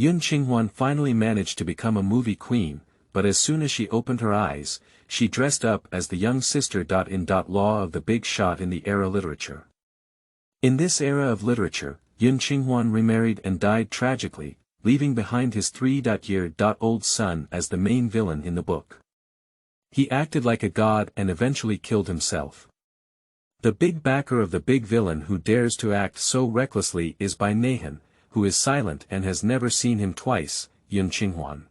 Yun Qinghuan finally managed to become a movie queen, but as soon as she opened her eyes, she dressed up as the young sister. In law of the big shot in the era literature. In this era of literature, Yun Qinghuan remarried and died tragically, leaving behind his 3-year-old son as the main villain in the book. He acted like a god and eventually killed himself. The big backer of the big villain who dares to act so recklessly is Bai Naihan, who is silent and has never seen him twice, Yun Qinghuan.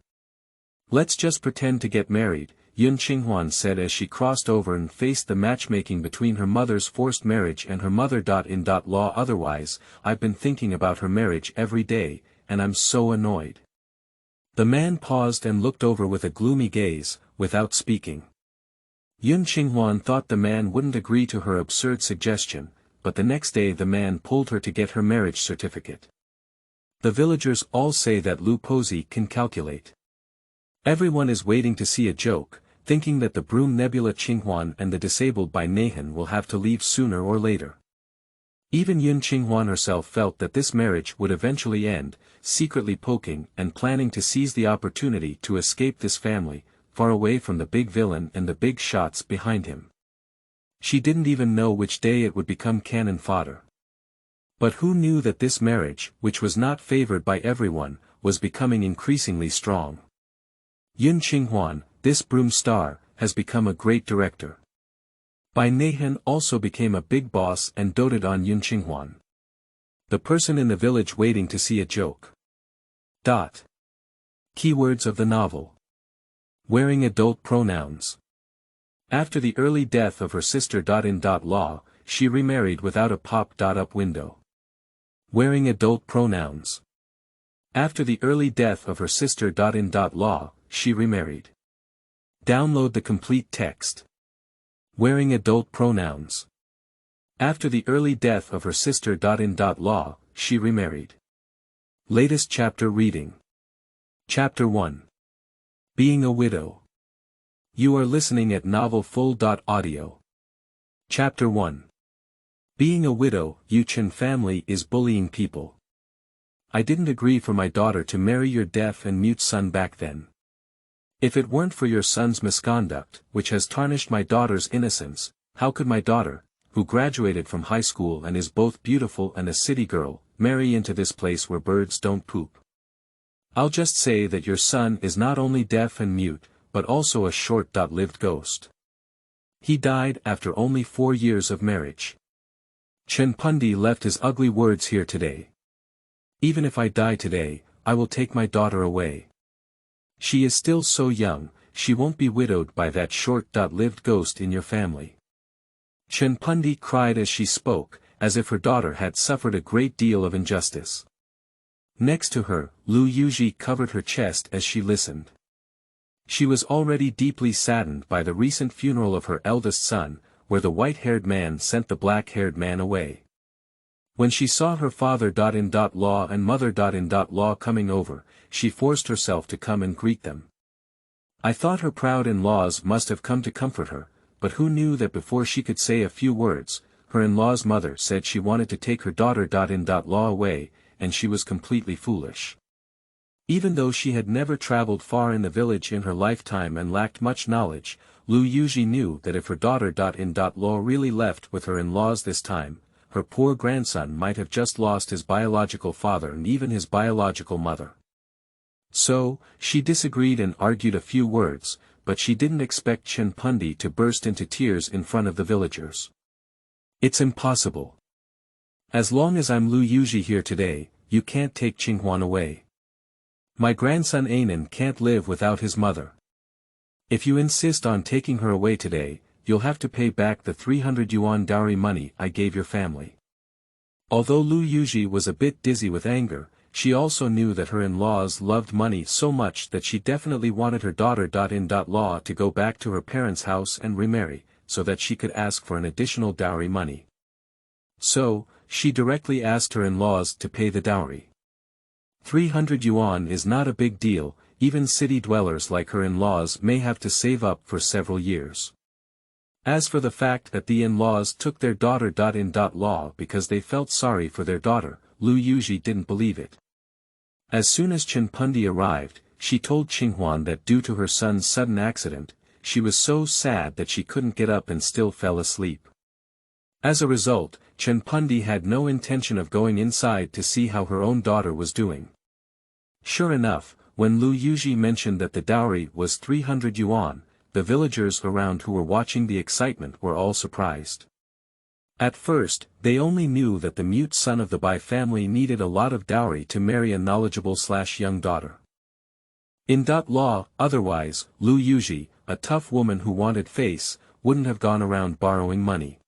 "Let's just pretend to get married," Yun Qinghuan said as she crossed over and faced the matchmaking between her mother's forced marriage and her mother. In law otherwise, I've been thinking about her marriage every day, and I'm so annoyed. The man paused and looked over with a gloomy gaze, without speaking. Yun Qinghuan thought the man wouldn't agree to her absurd suggestion, but the next day the man pulled her to get her marriage certificate. The villagers all say that Lu Posey can calculate. Everyone is waiting to see a joke, thinking that the broom nebula Qinghuan and the disabled Bai Naihan will have to leave sooner or later. Even Yun Qinghuan herself felt that this marriage would eventually end, secretly poking and planning to seize the opportunity to escape this family, far away from the big villain and the big shots behind him. She didn't even know which day it would become cannon fodder. But who knew that this marriage, which was not favored by everyone, was becoming increasingly strong. Yun Qinghuan, this broom star, has become a great director. Bai Naihan also became a big boss and doted on Yun Qinghuan. The person in the village waiting to see a joke. Keywords of the novel. Wearing adult pronouns. After the early death of her sister. In law, she remarried without a pop-up window. Wearing adult pronouns. After the early death of her sister. In law, she remarried. Download the complete text. Wearing adult pronouns. After the early death of her sister. In law, she remarried. Latest chapter reading. Chapter 1. Being a widow. You are listening at novelfull.audio. Chapter 1. Being a widow. Yuchen family is bullying people. I didn't agree for my daughter to marry your deaf and mute son back then. If it weren't for your son's misconduct, which has tarnished my daughter's innocence, how could my daughter, who graduated from high school and is both beautiful and a city girl, marry into this place where birds don't poop? I'll just say that your son is not only deaf and mute, but also a short-lived ghost. He died after only 4 years of marriage. Chen Pundi left his ugly words here today. Even if I die today, I will take my daughter away. She is still so young, she won't be widowed by that short-lived ghost in your family. Chen Pundi cried as she spoke, as if her daughter had suffered a great deal of injustice. Next to her, Lu Yuji covered her chest as she listened. She was already deeply saddened by the recent funeral of her eldest son, where the white-haired man sent the black-haired man away. When she saw her father. In law and mother. In law coming over, she forced herself to come and greet them. I thought her proud in-laws must have come to comfort her, but who knew that before she could say a few words, her in-law's mother said she wanted to take her daughter. In law away, and she was completely foolish. Even though she had never traveled far in the village in her lifetime and lacked much knowledge, Lu Yuji knew that if her daughter. In law really left with her in-laws this time, her poor grandson might have just lost his biological father and even his biological mother. So, she disagreed and argued a few words, but she didn't expect Chen Pundi to burst into tears in front of the villagers. It's impossible. As long as I'm Lu Yuji here today, you can't take Qinghuan away. My grandson Anan can't live without his mother. If you insist on taking her away today, you'll have to pay back the 300 yuan dowry money I gave your family. Although Lu Yuji was a bit dizzy with anger, she also knew that her in-laws loved money so much that she definitely wanted her daughter. In law to go back to her parents' house and remarry, so that she could ask for an additional dowry money. So, she directly asked her in-laws to pay the dowry. 300 yuan is not a big deal, even city dwellers like her in-laws may have to save up for several years. As for the fact that the in-laws took their daughter. In law because they felt sorry for their daughter, Lu Yuji didn't believe it. As soon as Chenpundi arrived, she told Qinghuan that due to her son's sudden accident, she was so sad that she couldn't get up and still fell asleep. As a result, Chenpundi had no intention of going inside to see how her own daughter was doing. Sure enough, when Lu Yuji mentioned that the dowry was 300 yuan, the villagers around who were watching the excitement were all surprised. At first, they only knew that the mute son of the Bai family needed a lot of dowry to marry a knowledgeable/young daughter. In law, otherwise, Lu Yuji, a tough woman who wanted face, wouldn't have gone around borrowing money.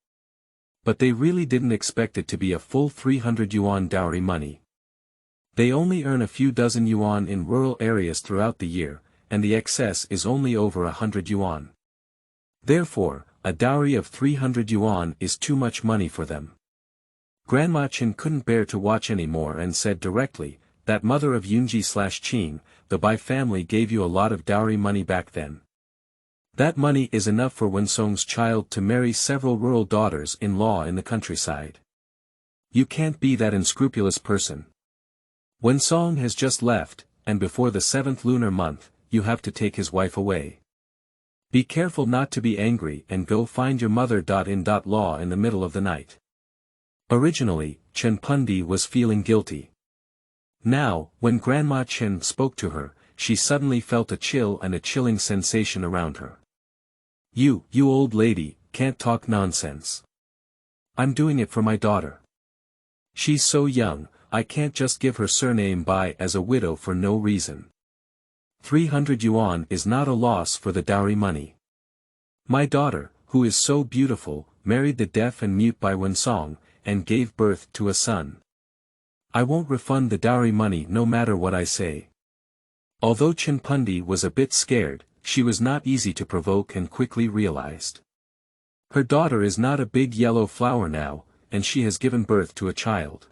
But they really didn't expect it to be a full 300 yuan dowry money. They only earn a few dozen yuan in rural areas throughout the year, and the excess is only over 100 yuan. Therefore, a dowry of 300 yuan is too much money for them. Grandma Chen couldn't bear to watch anymore and said directly, "That mother of Yunji/Qing, the Bai family gave you a lot of dowry money back then. That money is enough for Wensong's child to marry several rural daughters-in-law in the countryside. You can't be that unscrupulous person. Wensong has just left, and before the 7th lunar month, you have to take his wife away. Be careful not to be angry and go find your mother-in-law in the middle of the night." Originally, Chenpundi was feeling guilty. Now, when Grandma Chen spoke to her, she suddenly felt a chill and a chilling sensation around her. You old lady, can't talk nonsense. I'm doing it for my daughter. She's so young, I can't just give her surname Bai as a widow for no reason. 300 yuan is not a loss for the dowry money. My daughter, who is so beautiful, married the deaf and mute Bai Wensong, and gave birth to a son. I won't refund the dowry money no matter what I say. Although Chenpundi was a bit scared, she was not easy to provoke and quickly realized. Her daughter is not a big yellow flower now, and she has given birth to a child.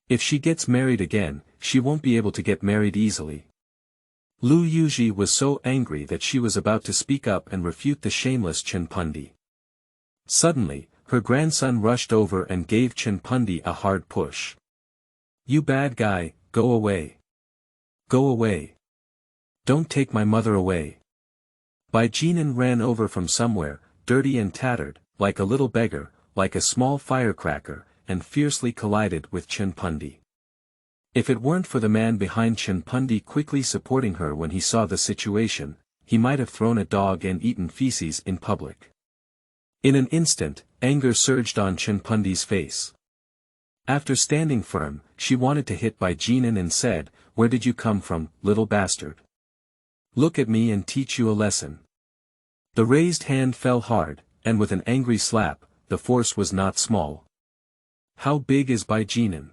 If she gets married again, she won't be able to get married easily. Lu Yuji was so angry that she was about to speak up and refute the shameless Chenpundi. Suddenly, her grandson rushed over and gave Chenpundi a hard push. You bad guy, go away. Go away. Don't take my mother away. Bai Jinan ran over from somewhere, dirty and tattered, like a little beggar, like a small firecracker, and fiercely collided with Chenpundi. If it weren't for the man behind Chenpundi quickly supporting her when he saw the situation, he might have thrown a dog and eaten feces in public. In an instant, anger surged on Chenpundi's face. After standing firm, she wanted to hit Bai Jinan and said, "Where did you come from, little bastard? Look at me and teach you a lesson." The raised hand fell hard, and with an angry slap, the force was not small. How big is Bai Jinan?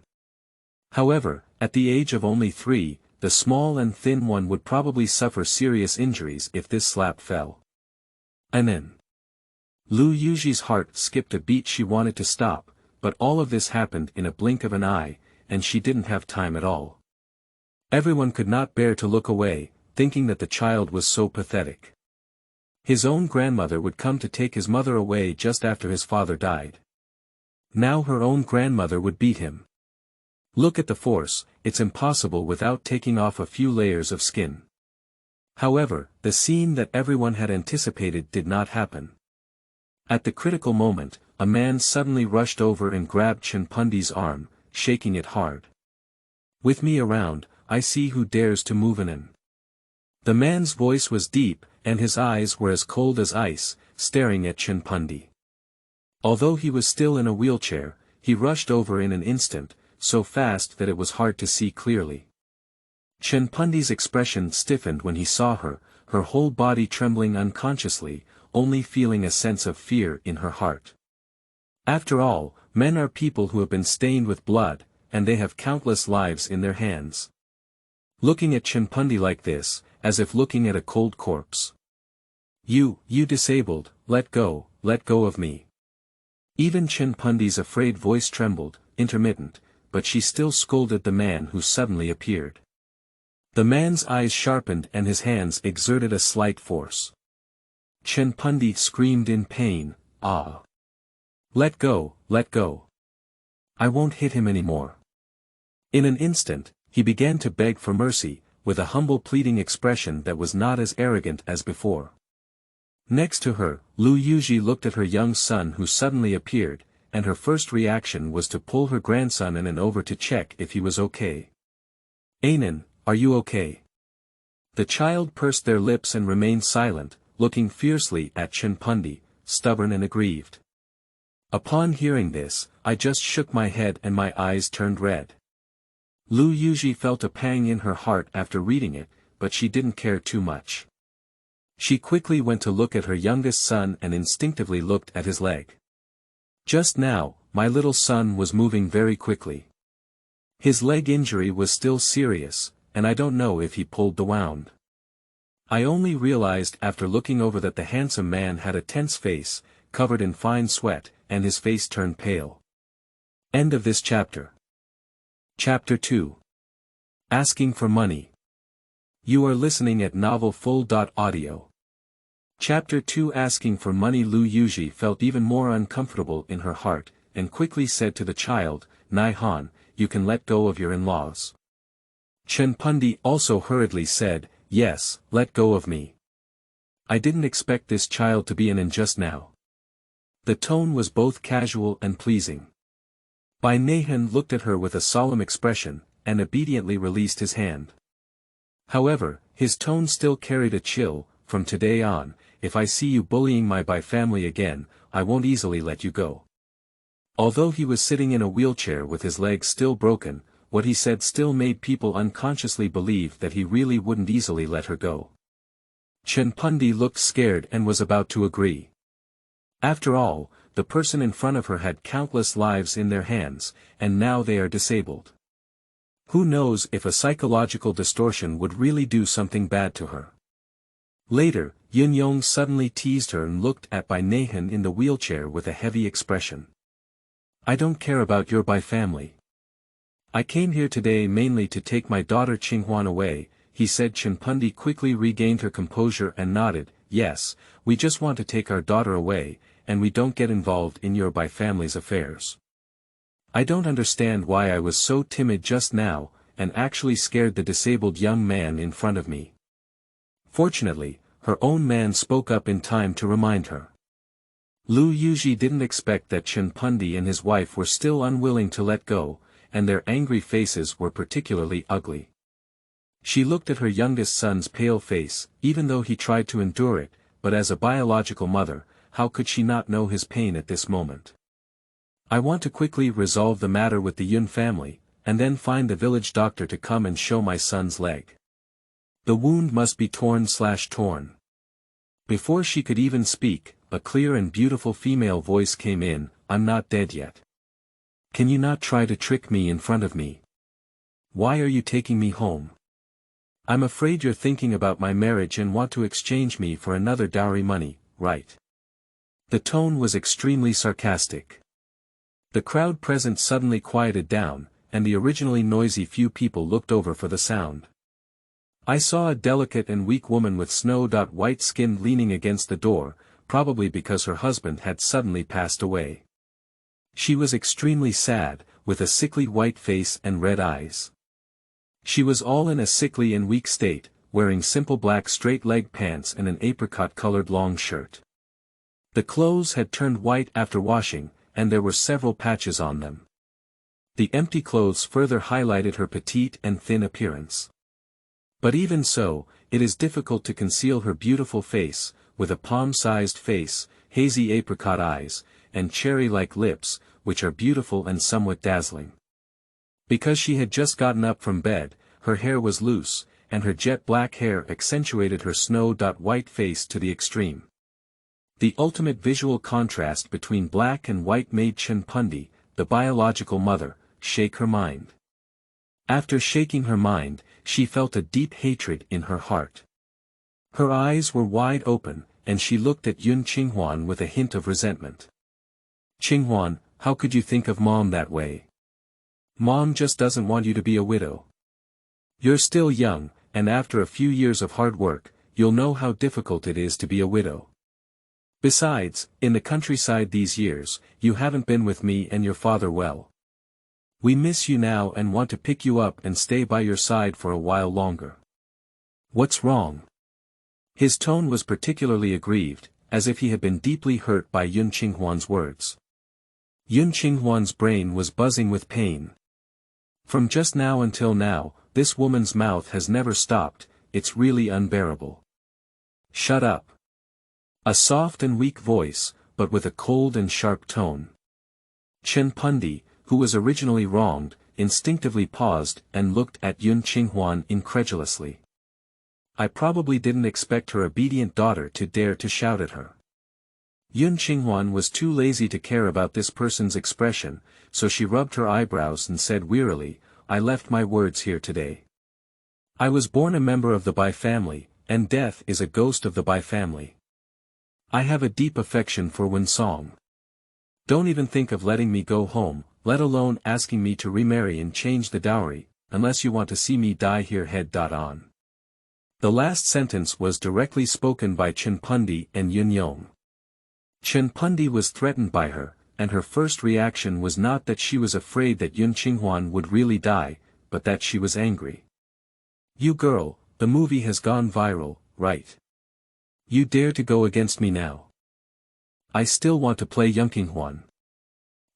However, at the age of only 3, the small and thin one would probably suffer serious injuries if this slap fell. Then Lu Yuji's heart skipped a beat. She wanted to stop, but all of this happened in a blink of an eye, and she didn't have time at all. Everyone could not bear to look away, thinking that the child was so pathetic. His own grandmother would come to take his mother away just after his father died. Now her own grandmother would beat him. Look at the force, it's impossible without taking off a few layers of skin. However, the scene that everyone had anticipated did not happen. At the critical moment, a man suddenly rushed over and grabbed Chenpundi's arm, shaking it hard. With me around, I see who dares to move in. The man's voice was deep, and his eyes were as cold as ice, staring at Chenpundi. Although he was still in a wheelchair, he rushed over in an instant, so fast that it was hard to see clearly. Chenpundi's expression stiffened when he saw her, her whole body trembling unconsciously, only feeling a sense of fear in her heart. After all, men are people who have been stained with blood, and they have countless lives in their hands. Looking at Chenpundi like this, as if looking at a cold corpse. You disabled, let go of me." Even Chenpundi's afraid voice trembled, intermittent, but she still scolded the man who suddenly appeared. The man's eyes sharpened and his hands exerted a slight force. Chenpundi screamed in pain, "Ah! Let go! I won't hit him anymore." In an instant, He began to beg for mercy, with a humble pleading expression that was not as arrogant as before. Next to her, Lu Yuji looked at her young son who suddenly appeared, and her first reaction was to pull her grandson in and over to check if he was okay. "Anan, are you okay?" The child pursed their lips and remained silent, looking fiercely at Qinghuan, stubborn and aggrieved. Upon hearing this, I just shook my head and my eyes turned red. Lu Yuji felt a pang in her heart after reading it, but she didn't care too much. She quickly went to look at her youngest son and instinctively looked at his leg. Just now, my little son was moving very quickly. His leg injury was still serious, and I don't know if he pulled the wound. I only realized after looking over that the handsome man had a tense face, covered in fine sweat, and his face turned pale. End of this chapter. Chapter 2. Asking for money. You are listening at novelfull.audio. Chapter 2. Asking for money. Lu Yuji felt even more uncomfortable in her heart, and quickly said to the child, "Naihan, you can let go of your in-laws." Qinghuan also hurriedly said, "Yes, let go of me. I didn't expect this child to be in just now." The tone was both casual and pleasing. Bai Naihan looked at her with a solemn expression, and obediently released his hand. However, his tone still carried a chill. "From today on, if I see you bullying my Bai family again, I won't easily let you go." Although he was sitting in a wheelchair with his legs still broken, what he said still made people unconsciously believe that he really wouldn't easily let her go. Qinghuan looked scared and was about to agree. After all, the person in front of her had countless lives in their hands, and now they are disabled. Who knows if a psychological distortion would really do something bad to her. Later, Yun-Yong suddenly teased her and looked at Bai Naihan in the wheelchair with a heavy expression. "I don't care about your Bai family. I came here today mainly to take my daughter Qinghuan away," he said. Qinghuan quickly regained her composure and nodded, "Yes, we just want to take our daughter away, and we don't get involved in your Bai family's affairs. I don't understand why I was so timid just now, and actually scared the disabled young man in front of me." Fortunately, her own man spoke up in time to remind her. Lu Yuji didn't expect that Qinghuan and his wife were still unwilling to let go, and their angry faces were particularly ugly. She looked at her youngest son's pale face, even though he tried to endure it, but as a biological mother, how could she not know his pain at this moment? "I want to quickly resolve the matter with the Yun family, and then find the village doctor to come and show my son's leg. The wound must be torn. Before she could even speak, a clear and beautiful female voice came in, "I'm not dead yet. Can you not try to trick me in front of me? Why are you taking me home? I'm afraid you're thinking about my marriage and want to exchange me for another dowry money, right?" The tone was extremely sarcastic. The crowd present suddenly quieted down, and the originally noisy few people looked over for the sound. I saw a delicate and weak woman with snow-white skin leaning against the door, probably because her husband had suddenly passed away. She was extremely sad, with a sickly white face and red eyes. She was all in a sickly and weak state, wearing simple black straight-leg pants and an apricot-colored long shirt. The clothes had turned white after washing, and there were several patches on them. The empty clothes further highlighted her petite and thin appearance. But even so, it is difficult to conceal her beautiful face, with a palm-sized face, hazy apricot eyes, and cherry-like lips, which are beautiful and somewhat dazzling. Because she had just gotten up from bed, her hair was loose, and her jet-black hair accentuated her snow-white face to the extreme. The ultimate visual contrast between black and white made Qinghuan, the biological mother, shake her mind. After shaking her mind, she felt a deep hatred in her heart. Her eyes were wide open, and she looked at Qinghuan with a hint of resentment. "Qinghuan, how could you think of Mom that way? Mom just doesn't want you to be a widow. You're still young, and after a few years of hard work, you'll know how difficult it is to be a widow. Besides, in the countryside these years, you haven't been with me and your father well. We miss you now and want to pick you up and stay by your side for a while longer. What's wrong? His tone was particularly aggrieved, as if he had been deeply hurt by Yun Qinghuan's words. Yun Qinghuan's brain was buzzing with pain. From just now until now, this woman's mouth has never stopped, it's really unbearable. Shut up. A soft and weak voice, but with a cold and sharp tone. Chen Pundi, who was originally wronged, instinctively paused and looked at Yun Qinghuan incredulously. I probably didn't expect her obedient daughter to dare to shout at her. Yun Qinghuan was too lazy to care about this person's expression, so she rubbed her eyebrows and said wearily, I left my words here today. I was born a member of the Bai family, and death is a ghost of the Bai family. I have a deep affection for Wen Song. Don't even think of letting me go home, let alone asking me to remarry and change the dowry, unless you want to see me die here head on. The last sentence was directly spoken by Chen Pundi and Yun Yong. Chen Pundi was threatened by her, and her first reaction was not that she was afraid that Yun Qinghuan would really die, but that she was angry. You girl, the movie has gone viral, right? You dare to go against me now. I still want to play Yun Qinghuan.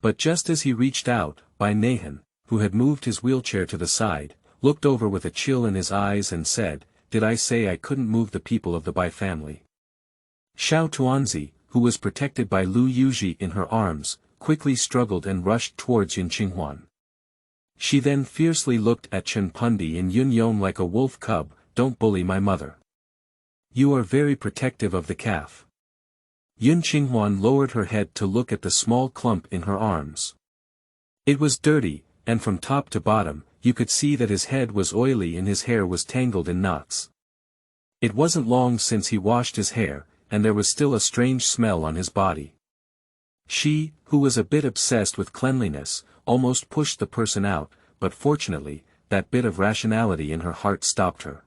But just as he reached out, Bai Naihan, who had moved his wheelchair to the side, looked over with a chill in his eyes and said, Did I say I couldn't move the people of the Bai family? Xiao Tuanzi, who was protected by Lu Yuji in her arms, quickly struggled and rushed towards Yun Qinghuan. She then fiercely looked at Chen Pundi and Yun Yong like a wolf cub, Don't bully my mother. You are very protective of the calf. Yun Qinghuan lowered her head to look at the small clump in her arms. It was dirty, and from top to bottom, you could see that his head was oily and his hair was tangled in knots. It wasn't long since he washed his hair, and there was still a strange smell on his body. She, who was a bit obsessed with cleanliness, almost pushed the person out, but fortunately, that bit of rationality in her heart stopped her.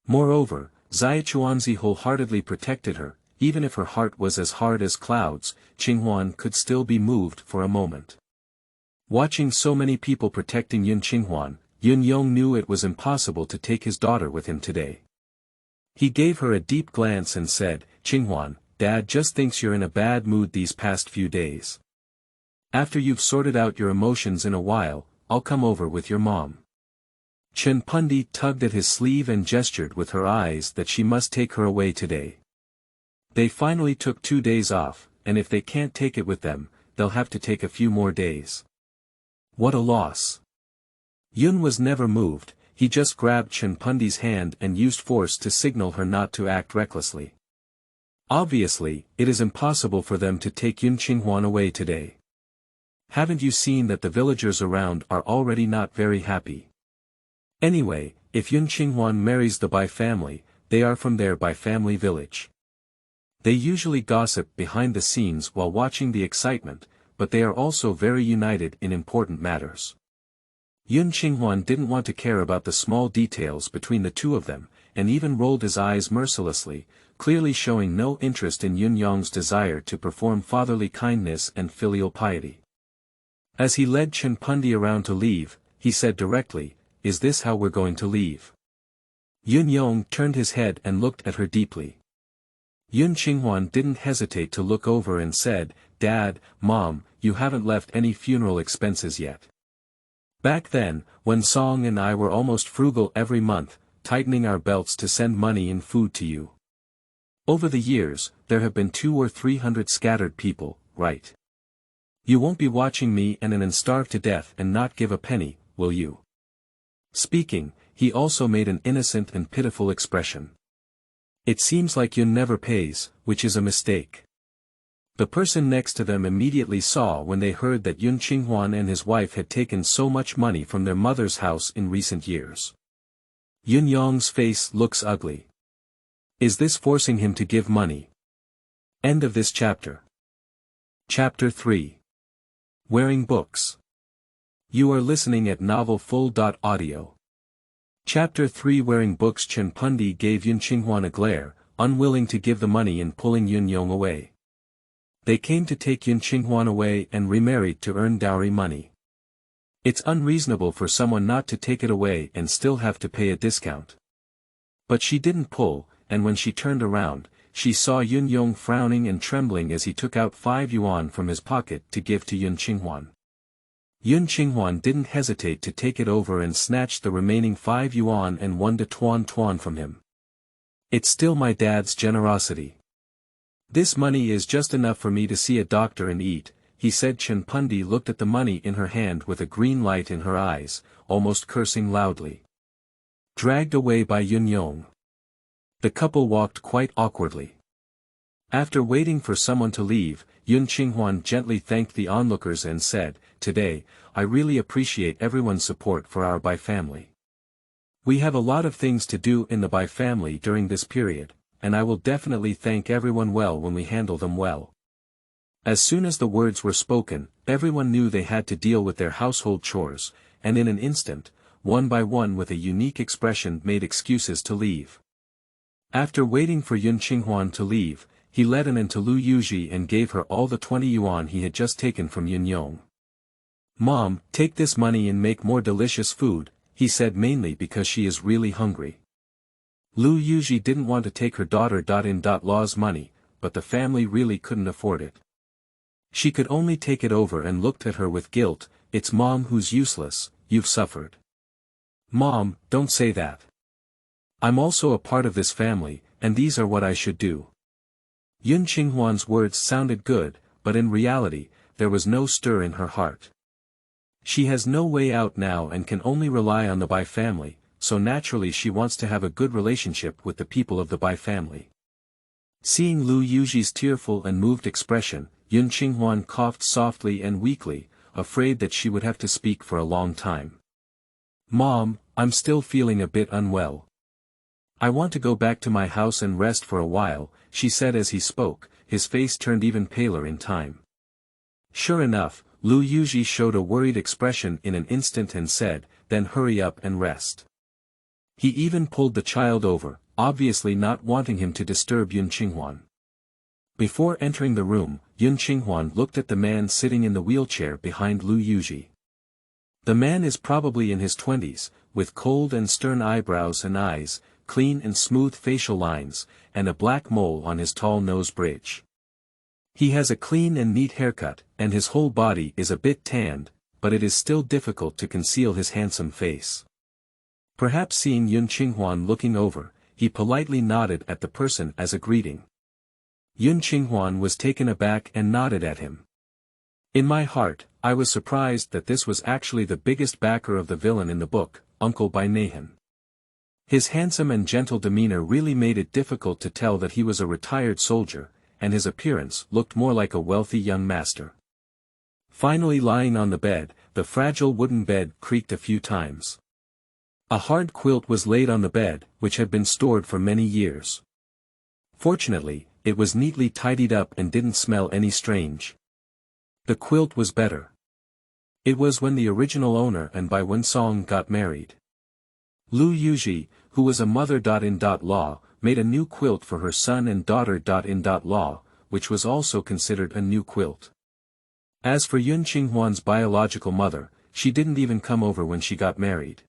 Moreover, Xia Chuanzi wholeheartedly protected her, even if her heart was as hard as clouds, Qinghuan could still be moved for a moment. Watching so many people protecting Yun Qinghuan, Yun Yong knew it was impossible to take his daughter with him today. He gave her a deep glance and said, Qinghuan, Dad just thinks you're in a bad mood these past few days. After you've sorted out your emotions in a while, I'll come over with your mom. Chen Pundi tugged at his sleeve and gestured with her eyes that she must take her away today. They finally took 2 days off, and if they can't take it with them, they'll have to take a few more days. What a loss. Yun was never moved, he just grabbed Chen Pundi's hand and used force to signal her not to act recklessly. Obviously, it is impossible for them to take Yun Qinghuan away today. Haven't you seen that the villagers around are already not very happy? Anyway, if Yun Qinghuan marries the Bai family, they are from their Bai family village. They usually gossip behind the scenes while watching the excitement, but they are also very united in important matters. Yun Qinghuan didn't want to care about the small details between the two of them, and even rolled his eyes mercilessly, clearly showing no interest in Yun Yong's desire to perform fatherly kindness and filial piety. As he led Chen Pundi around to leave, he said directly, Is this how we're going to leave? Yun Yong turned his head and looked at her deeply. Yun Qinghuan didn't hesitate to look over and said, Dad, Mom, you haven't left any funeral expenses yet. Back then, when Song and I were almost frugal every month, tightening our belts to send money and food to you. Over the years, there have been 200 or 300 scattered people, right? You won't be watching me and starve to death and not give a penny, will you? Speaking, he also made an innocent and pitiful expression. It seems like Yun never pays, which is a mistake. The person next to them immediately saw when they heard that Yun Qinghuan and his wife had taken so much money from their mother's house in recent years. Yun Yong's face looks ugly. Is this forcing him to give money? End of this chapter. Chapter 3. Wearing books. You are listening at novelfull.audio. Chapter 3. Wearing books. Chen Pundi gave Yun Qinghuan a glare, unwilling to give the money and pulling Yun Yong away. They came to take Yun Qinghuan away and remarried to earn dowry money. It's unreasonable for someone not to take it away and still have to pay a discount. But she didn't pull, and when she turned around, she saw Yun Yong frowning and trembling as he took out 5 yuan from his pocket to give to Yun Qinghuan. Yun Qinghuan didn't hesitate to take it over and snatched the remaining 5 yuan and 1 de tuan from him. It's still my dad's generosity. This money is just enough for me to see a doctor and eat, he said. Chen Pundi looked at the money in her hand with a green light in her eyes, almost cursing loudly. Dragged away by Yun Yong. The couple walked quite awkwardly. After waiting for someone to leave, Yun Qinghuan gently thanked the onlookers and said, "Today, I really appreciate everyone's support for our Bai family. We have a lot of things to do in the Bai family during this period, and I will definitely thank everyone well when we handle them well." As soon as the words were spoken, everyone knew they had to deal with their household chores, and in an instant, one by one with a unique expression made excuses to leave. After waiting for Yun Qinghuan to leave, he led an into Lu Yuji and gave her all the 20 yuan he had just taken from Yun Yong. "Mom, take this money and make more delicious food," he said, mainly because she is really hungry. Lu Yuji didn't want to take her daughter-in-law's money, but the family really couldn't afford it. She could only take it over and looked at her with guilt. "It's Mom who's useless, you've suffered." "Mom, don't say that. I'm also a part of this family, and these are what I should do." Yun Qinghuan's words sounded good, but in reality, there was no stir in her heart. She has no way out now and can only rely on the Bai family, so naturally she wants to have a good relationship with the people of the Bai family. Seeing Lu Yuji's tearful and moved expression, Yun Qinghuan coughed softly and weakly, afraid that she would have to speak for a long time. "Mom, I'm still feeling a bit unwell. I want to go back to my house and rest for a while," she said as he spoke, his face turned even paler in time. Sure enough, Lu Yuji showed a worried expression in an instant and said, "Then hurry up and rest." He even pulled the child over, obviously not wanting him to disturb Yun Qinghuan. Before entering the room, Yun Qinghuan looked at the man sitting in the wheelchair behind Lu Yuji. The man is probably in his 20s, with cold and stern eyebrows and eyes, clean and smooth facial lines, and a black mole on his tall nose bridge. He has a clean and neat haircut, and his whole body is a bit tanned, but it is still difficult to conceal his handsome face. Perhaps seeing Yun Qinghuan looking over, he politely nodded at the person as a greeting. Yun Qinghuan was taken aback and nodded at him. In my heart, I was surprised that this was actually the biggest backer of the villain in the book, Uncle Bai Naihan. His handsome and gentle demeanor really made it difficult to tell that he was a retired soldier, and his appearance looked more like a wealthy young master. Finally lying on the bed, the fragile wooden bed creaked a few times. A hard quilt was laid on the bed, which had been stored for many years. Fortunately, it was neatly tidied up and didn't smell any strange. The quilt was better. It was when the original owner and Bai Wensong got married. Lu Yuji, who was a mother-in-law, made a new quilt for her son and daughter-in-law, which was also considered a new quilt. As for Yun Qinghuan's biological mother, she didn't even come over when she got married.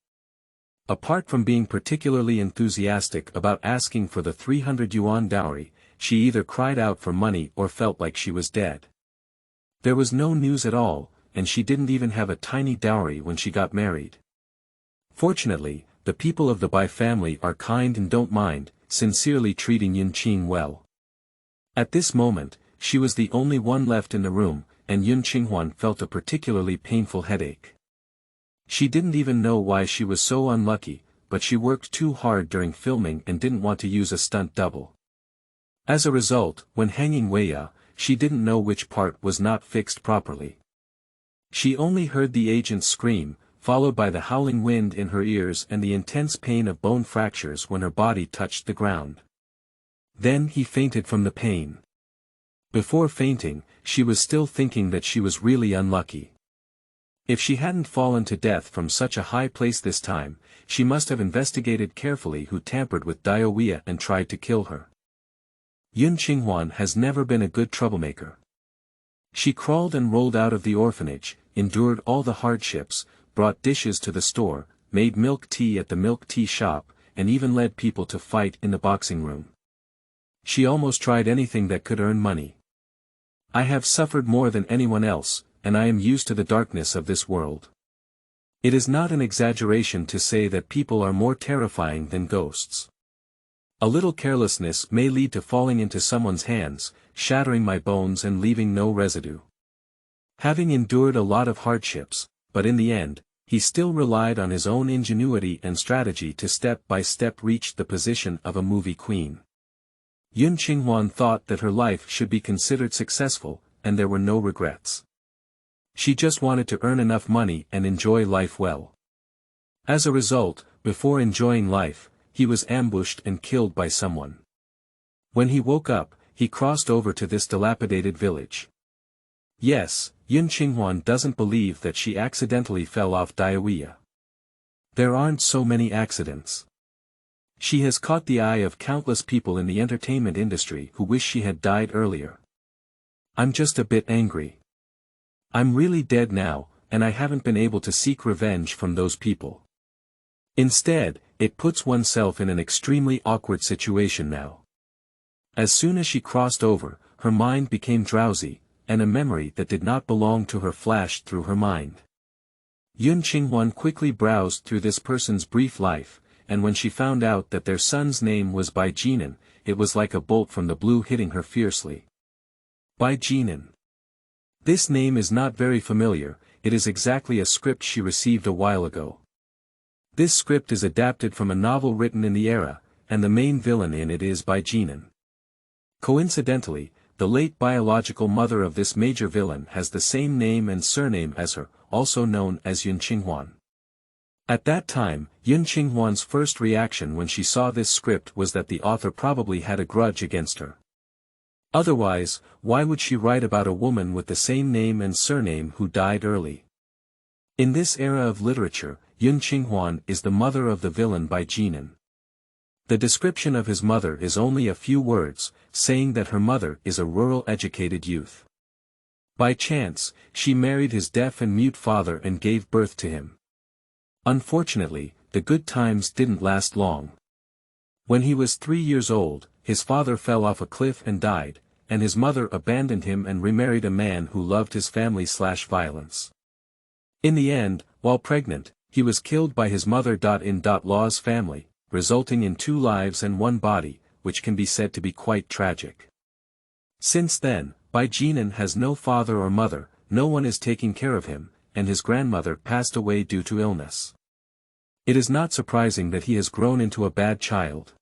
Apart from being particularly enthusiastic about asking for the 300 yuan dowry, she either cried out for money or felt like she was dead. There was no news at all, and she didn't even have a tiny dowry when she got married. Fortunately, the people of the Bai family are kind and don't mind, sincerely treating Yun Qing well. At this moment, she was the only one left in the room, and Yun Qinghuan felt a particularly painful headache. She didn't even know why she was so unlucky, but she worked too hard during filming and didn't want to use a stunt double. As a result, when hanging Weiya, she didn't know which part was not fixed properly. She only heard the agent scream, followed by the howling wind in her ears and the intense pain of bone fractures when her body touched the ground. Then he fainted from the pain. Before fainting, she was still thinking that she was really unlucky. If she hadn't fallen to death from such a high place this time, she must have investigated carefully who tampered with Dioweya and tried to kill her. Yun Qinghuan has never been a good troublemaker. She crawled and rolled out of the orphanage, endured all the hardships, brought dishes to the store, made milk tea at the milk tea shop, and even led people to fight in the boxing room. She almost tried anything that could earn money. I have suffered more than anyone else, and I am used to the darkness of this world. It is not an exaggeration to say that people are more terrifying than ghosts. A little carelessness may lead to falling into someone's hands, shattering my bones and leaving no residue. Having endured a lot of hardships, but in the end, he still relied on his own ingenuity and strategy to step by step reach the position of a movie queen. Qinghuan thought that her life should be considered successful, and there were no regrets. She just wanted to earn enough money and enjoy life well. As a result, before enjoying life, he was ambushed and killed by someone. When he woke up, he crossed over to this dilapidated village. Yes, Qinghuan doesn't believe that she accidentally fell off Daiwia. There aren't so many accidents. She has caught the eye of countless people in the entertainment industry who wish she had died earlier. I'm just a bit angry. I'm really dead now, and I haven't been able to seek revenge from those people. Instead, it puts oneself in an extremely awkward situation now. As soon as she crossed over, her mind became drowsy, and a memory that did not belong to her flashed through her mind. Qinghuan quickly browsed through this person's brief life, and when she found out that their son's name was Bai Naihan, it was like a bolt from the blue hitting her fiercely. Bai Naihan. This name is not very familiar, it is exactly a script she received a while ago. This script is adapted from a novel written in the era, and the main villain in it is Bai Naihan. Coincidentally, the late biological mother of this major villain has the same name and surname as her, also known as Qinghuan. At that time, Qinghuan's first reaction when she saw this script was that the author probably had a grudge against her. Otherwise, why would she write about a woman with the same name and surname who died early? In this era of literature, Qinghuan is the mother of the villain Bai Naihan. The description of his mother is only a few words, saying that her mother is a rural educated youth. By chance, she married his deaf and mute father and gave birth to him. Unfortunately, the good times didn't last long. When he was 3 years old, his father fell off a cliff and died, and his mother abandoned him and remarried a man who loved his family/violence. In the end, while pregnant, he was killed by his mother-in-law's family, resulting in 2 lives and 1 body, which can be said to be quite tragic. Since then, Bai Naihan has no father or mother, no one is taking care of him, and his grandmother passed away due to illness. It is not surprising that he has grown into a bad child.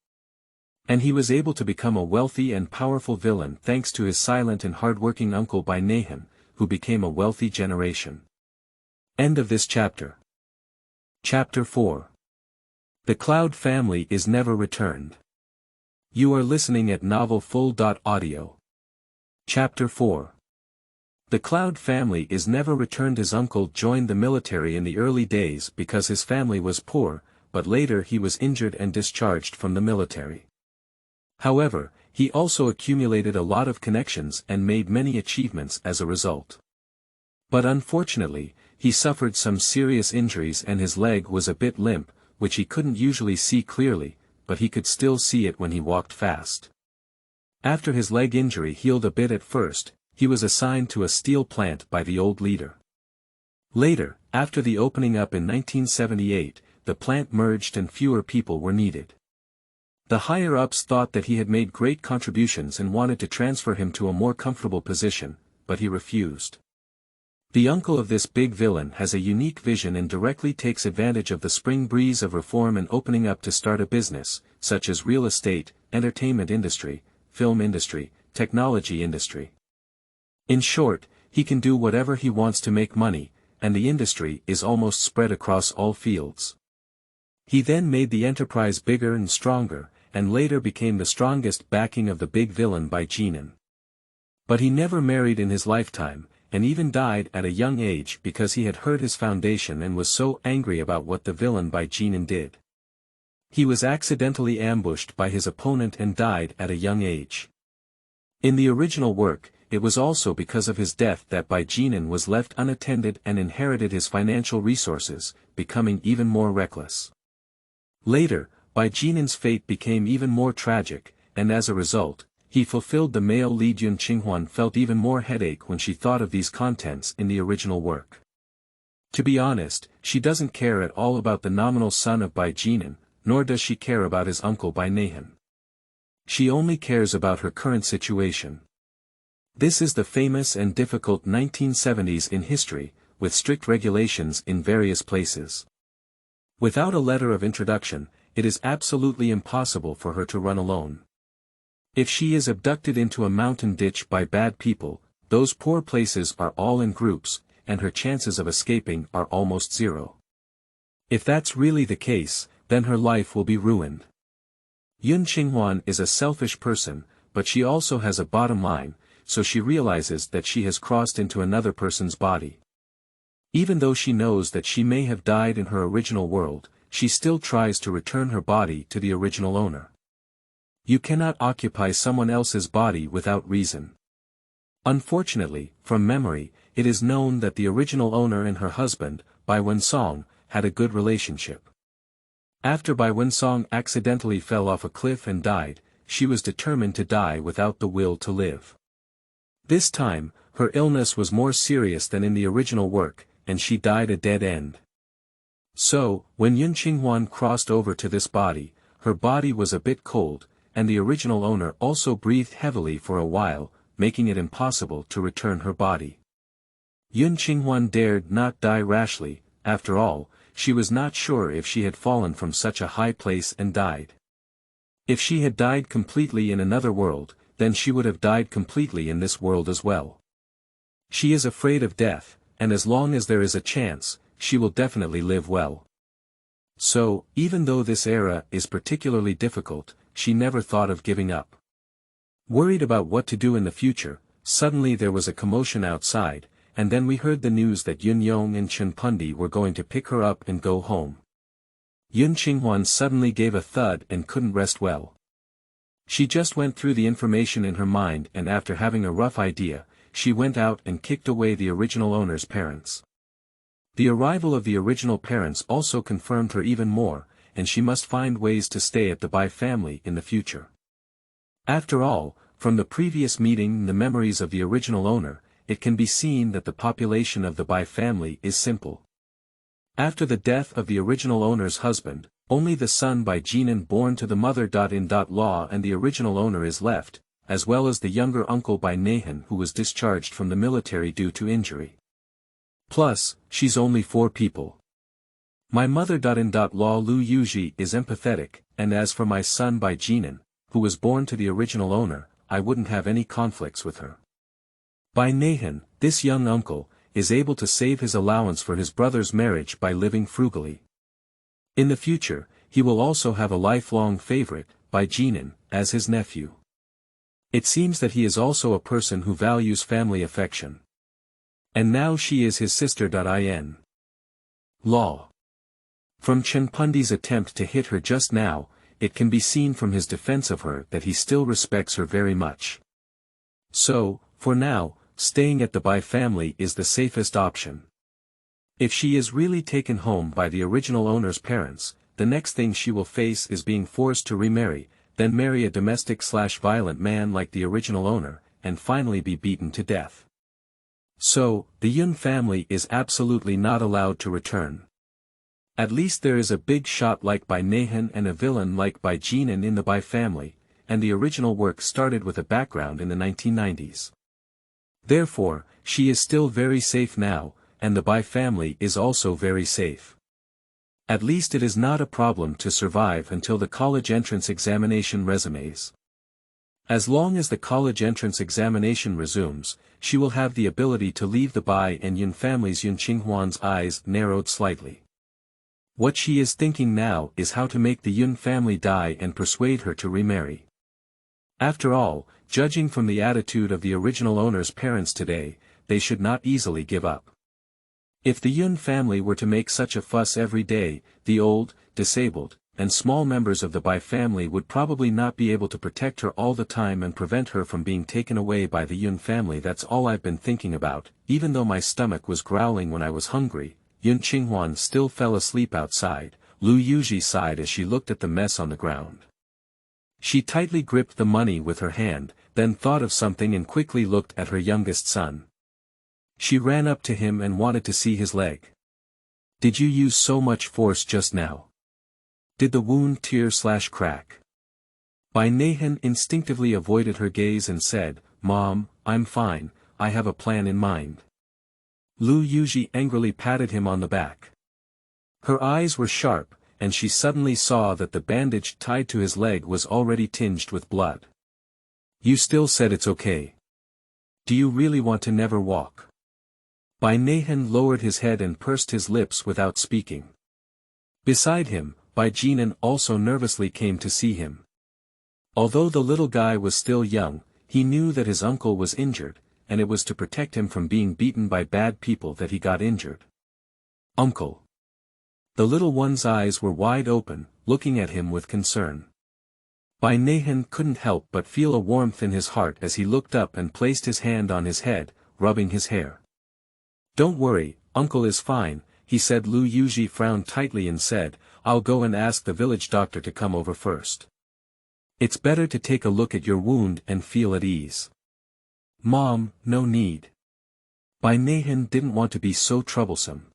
And he was able to become a wealthy and powerful villain thanks to his silent and hardworking uncle Bai Naihan, who became a wealthy generation. End of this chapter. Chapter 4. The Cloud family is never returned. You are listening at novelfull.audio. Chapter 4. The Cloud family is never returned. His uncle joined the military in the early days because his family was poor, but later he was injured and discharged from the military. However, he also accumulated a lot of connections and made many achievements as a result. But unfortunately, he suffered some serious injuries and his leg was a bit limp, which he couldn't usually see clearly, but he could still see it when he walked fast. After his leg injury healed a bit at first, he was assigned to a steel plant by the old leader. Later, after the opening up in 1978, the plant merged and fewer people were needed. The higher-ups thought that he had made great contributions and wanted to transfer him to a more comfortable position, but he refused. The uncle of this big villain has a unique vision and directly takes advantage of the spring breeze of reform and opening up to start a business, such as real estate, entertainment industry, film industry, technology industry. In short, he can do whatever he wants to make money, and the industry is almost spread across all fields. He then made the enterprise bigger and stronger, and later became the strongest backing of the big villain Bai Naihan. But he never married in his lifetime, and even died at a young age because he had hurt his foundation and was so angry about what the villain Bai Naihan did. He was accidentally ambushed by his opponent and died at a young age. In the original work, it was also because of his death that Bai Jinan was left unattended and inherited his financial resources, becoming even more reckless. Later, Bai Jinan's fate became even more tragic, and as a result, he fulfilled the male lead. Qinghuan felt even more headache when she thought of these contents in the original work. To be honest, she doesn't care at all about the nominal son of Bai Jinan, nor does she care about his uncle Bai Naihan. She only cares about her current situation. This is the famous and difficult 1970s in history, with strict regulations in various places. Without a letter of introduction, it is absolutely impossible for her to run alone. If she is abducted into a mountain ditch by bad people, those poor places are all in groups, and her chances of escaping are almost zero. If that's really the case, then her life will be ruined. Qinghuan is a selfish person, but she also has a bottom line, so she realizes that she has crossed into another person's body. Even though she knows that she may have died in her original world, she still tries to return her body to the original owner. You cannot occupy someone else's body without reason. Unfortunately, from memory, it is known that the original owner and her husband, Bai Wensong, had a good relationship. After Bai Wensong accidentally fell off a cliff and died, she was determined to die without the will to live. This time, her illness was more serious than in the original work, and she died a dead end. So, when Qinghuan crossed over to this body, her body was a bit cold, and the original owner also breathed heavily for a while, making it impossible to return her body. Qinghuan dared not die rashly. After all, she was not sure if she had fallen from such a high place and died. If she had died completely in another world, then she would have died completely in this world as well. She is afraid of death, and as long as there is a chance, she will definitely live well. So, even though this era is particularly difficult, she never thought of giving up. Worried about what to do in the future, suddenly there was a commotion outside, and then we heard the news that Yun Yong and Chen Pundi were going to pick her up and go home. Qinghuan suddenly gave a thud and couldn't rest well. She just went through the information in her mind, and after having a rough idea, she went out and kicked away the original owner's parents. The arrival of the original parents also confirmed her even more, and she must find ways to stay at the Bai family in the future. After all, from the previous meeting and the memories of the original owner, it can be seen that the population of the Bai family is simple. After the death of the original owner's husband, only the son Bai Jinan born to the mother-in-law and the original owner is left, as well as the younger uncle Bai Naihan who was discharged from the military due to injury. Plus, she's only 4 people. My mother-in-law Lu Yuji is empathetic, and as for my son Bai Jinan, who was born to the original owner, I wouldn't have any conflicts with her. Bai Naihan, this young uncle, is able to save his allowance for his brother's marriage by living frugally. In the future, he will also have a lifelong favorite, Bai Jinan, as his nephew. It seems that he is also a person who values family affection. And now she is his sister. Law. From Chen Pundi's attempt to hit her just now, it can be seen from his defense of her that he still respects her very much. So, for now, staying at the Bai family is the safest option. If she is really taken home by the original owner's parents, the next thing she will face is being forced to remarry, then marry a domestic/violent man like the original owner, and finally be beaten to death. So, the Yun family is absolutely not allowed to return. At least there is a big shot like Bai Naihan and a villain like Bai Jinan in the Bai family, and the original work started with a background in the 1990s. Therefore, she is still very safe now, and the Bai family is also very safe. At least it is not a problem to survive until the college entrance examination resumes. As long as the college entrance examination resumes, she will have the ability to leave the Bai and Yun families. Qinghuan's eyes narrowed slightly. What she is thinking now is how to make the Yun family die and persuade her to remarry. After all, judging from the attitude of the original owner's parents today, they should not easily give up. If the Yun family were to make such a fuss every day, the old, disabled, and small members of the Bai family would probably not be able to protect her all the time and prevent her from being taken away by the Yun family. That's all I've been thinking about. Even though my stomach was growling when I was hungry, Yun Qinghuan still fell asleep outside. Lu Yuji sighed as she looked at the mess on the ground. She tightly gripped the money with her hand, then thought of something and quickly looked at her youngest son. She ran up to him and wanted to see his leg. Did you use so much force just now? Did the wound tear/crack? Bai Naihan instinctively avoided her gaze and said, Mom, I'm fine, I have a plan in mind. Lu Yuji angrily patted him on the back. Her eyes were sharp, and she suddenly saw that the bandage tied to his leg was already tinged with blood. You still said it's okay. Do you really want to never walk? Bai Naihan lowered his head and pursed his lips without speaking. Beside him, Bai Jinan also nervously came to see him. Although the little guy was still young, he knew that his uncle was injured, and it was to protect him from being beaten by bad people that he got injured. Uncle. The little one's eyes were wide open, looking at him with concern. Bai Naihan couldn't help but feel a warmth in his heart as he looked up and placed his hand on his head, rubbing his hair. Don't worry, Uncle is fine, he said. Lu Yuji frowned tightly and said, I'll go and ask the village doctor to come over first. It's better to take a look at your wound and feel at ease. Mom, no need. Bai Naihan didn't want to be so troublesome.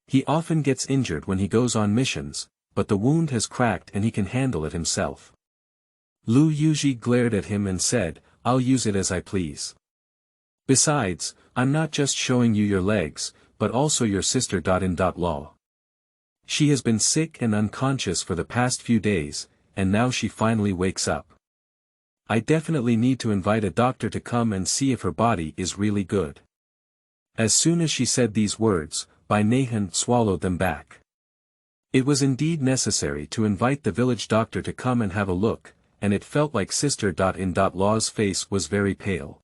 He often gets injured when he goes on missions, but the wound has cracked and he can handle it himself. Lu Yuji glared at him and said, I'll use it as I please. Besides, I'm not just showing you your legs, but also your sister. Law. She has been sick and unconscious for the past few days, and now she finally wakes up. I definitely need to invite a doctor to come and see if her body is really good. As soon as she said these words, Bai Naihan swallowed them back. It was indeed necessary to invite the village doctor to come and have a look, and it felt like Sister. Law's face was very pale.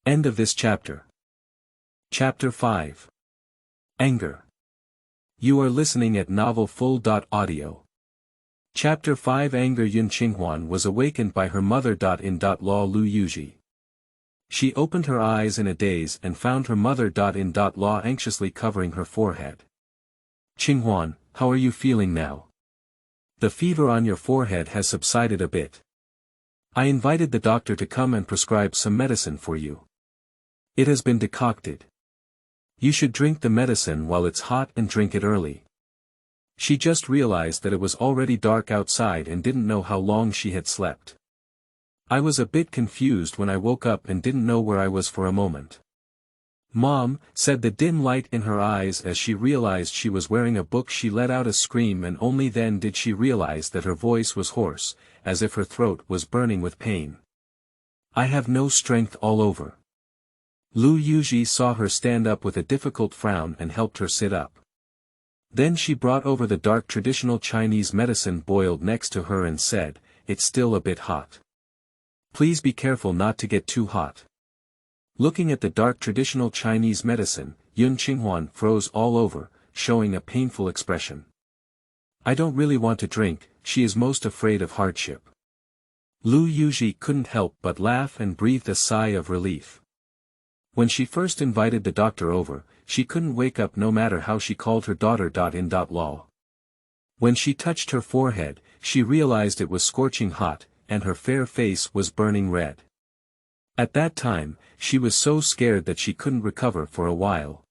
End of this chapter. Chapter 5. Anger. You are listening at Novel Full. Audio. Chapter 5. Anger. Yun Qinghuan was awakened by her mother. Law Lu Yuji. She opened her eyes in a daze and found her mother. Law anxiously covering her forehead. Qinghuan, how are you feeling now? The fever on your forehead has subsided a bit. I invited the doctor to come and prescribe some medicine for you. It has been decocted. You should drink the medicine while it's hot and drink it early. She just realized that it was already dark outside and didn't know how long she had slept. I was a bit confused when I woke up and didn't know where I was for a moment. Mom, said the dim light in her eyes as she realized she was wearing a book. She let out a scream and only then did she realize that her voice was hoarse, as if her throat was burning with pain. I have no strength all over. Lu Yuji saw her stand up with a difficult frown and helped her sit up. Then she brought over the dark traditional Chinese medicine boiled next to her and said, It's still a bit hot. Please be careful not to get too hot. Looking at the dark traditional Chinese medicine, Yun Qinghuan froze all over, showing a painful expression. I don't really want to drink, she is most afraid of hardship. Lu Yuji couldn't help but laugh and breathed a sigh of relief. When she first invited the doctor over, she couldn't wake up no matter how she called her daughter. Law. When she touched her forehead, she realized it was scorching hot, and her fair face was burning red. At that time, she was so scared that she couldn't recover for a while.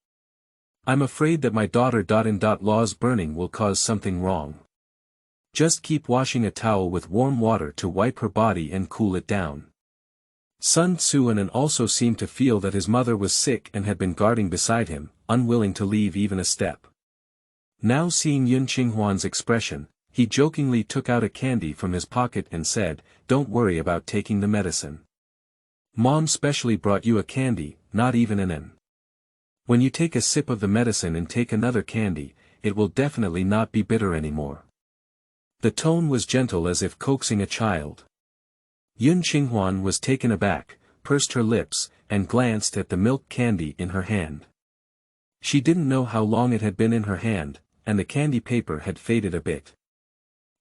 I'm afraid that my daughter. Law's burning will cause something wrong. Just keep washing a towel with warm water to wipe her body and cool it down. Sun Tzuanan also seemed to feel that his mother was sick and had been guarding beside him, unwilling to leave even a step. Now seeing Yun Qinghuan's expression, he jokingly took out a candy from his pocket and said, Don't worry about taking the medicine. Mom specially brought you a candy, not even an. When you take a sip of the medicine and take another candy, it will definitely not be bitter anymore. The tone was gentle as if coaxing a child. Yun Qinghuan was taken aback, pursed her lips, and glanced at the milk candy in her hand. She didn't know how long it had been in her hand, and the candy paper had faded a bit.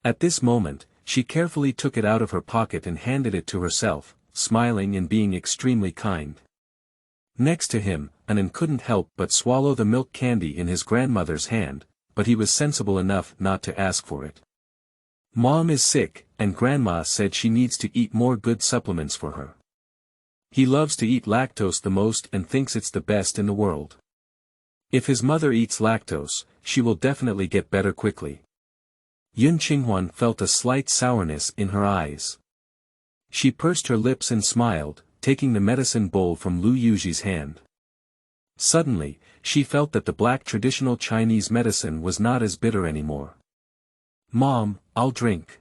At this moment, she carefully took it out of her pocket and handed it to herself, smiling and being extremely kind. Next to him, Anan couldn't help but swallow the milk candy in his grandmother's hand, but he was sensible enough not to ask for it. Mom is sick, and Grandma said she needs to eat more good supplements for her. He loves to eat lactose the most and thinks it's the best in the world. If his mother eats lactose, she will definitely get better quickly. Qinghuan felt a slight sourness in her eyes. She pursed her lips and smiled, taking the medicine bowl from Lu Yuji's hand. Suddenly, she felt that the black traditional Chinese medicine was not as bitter anymore. Mom, I'll drink.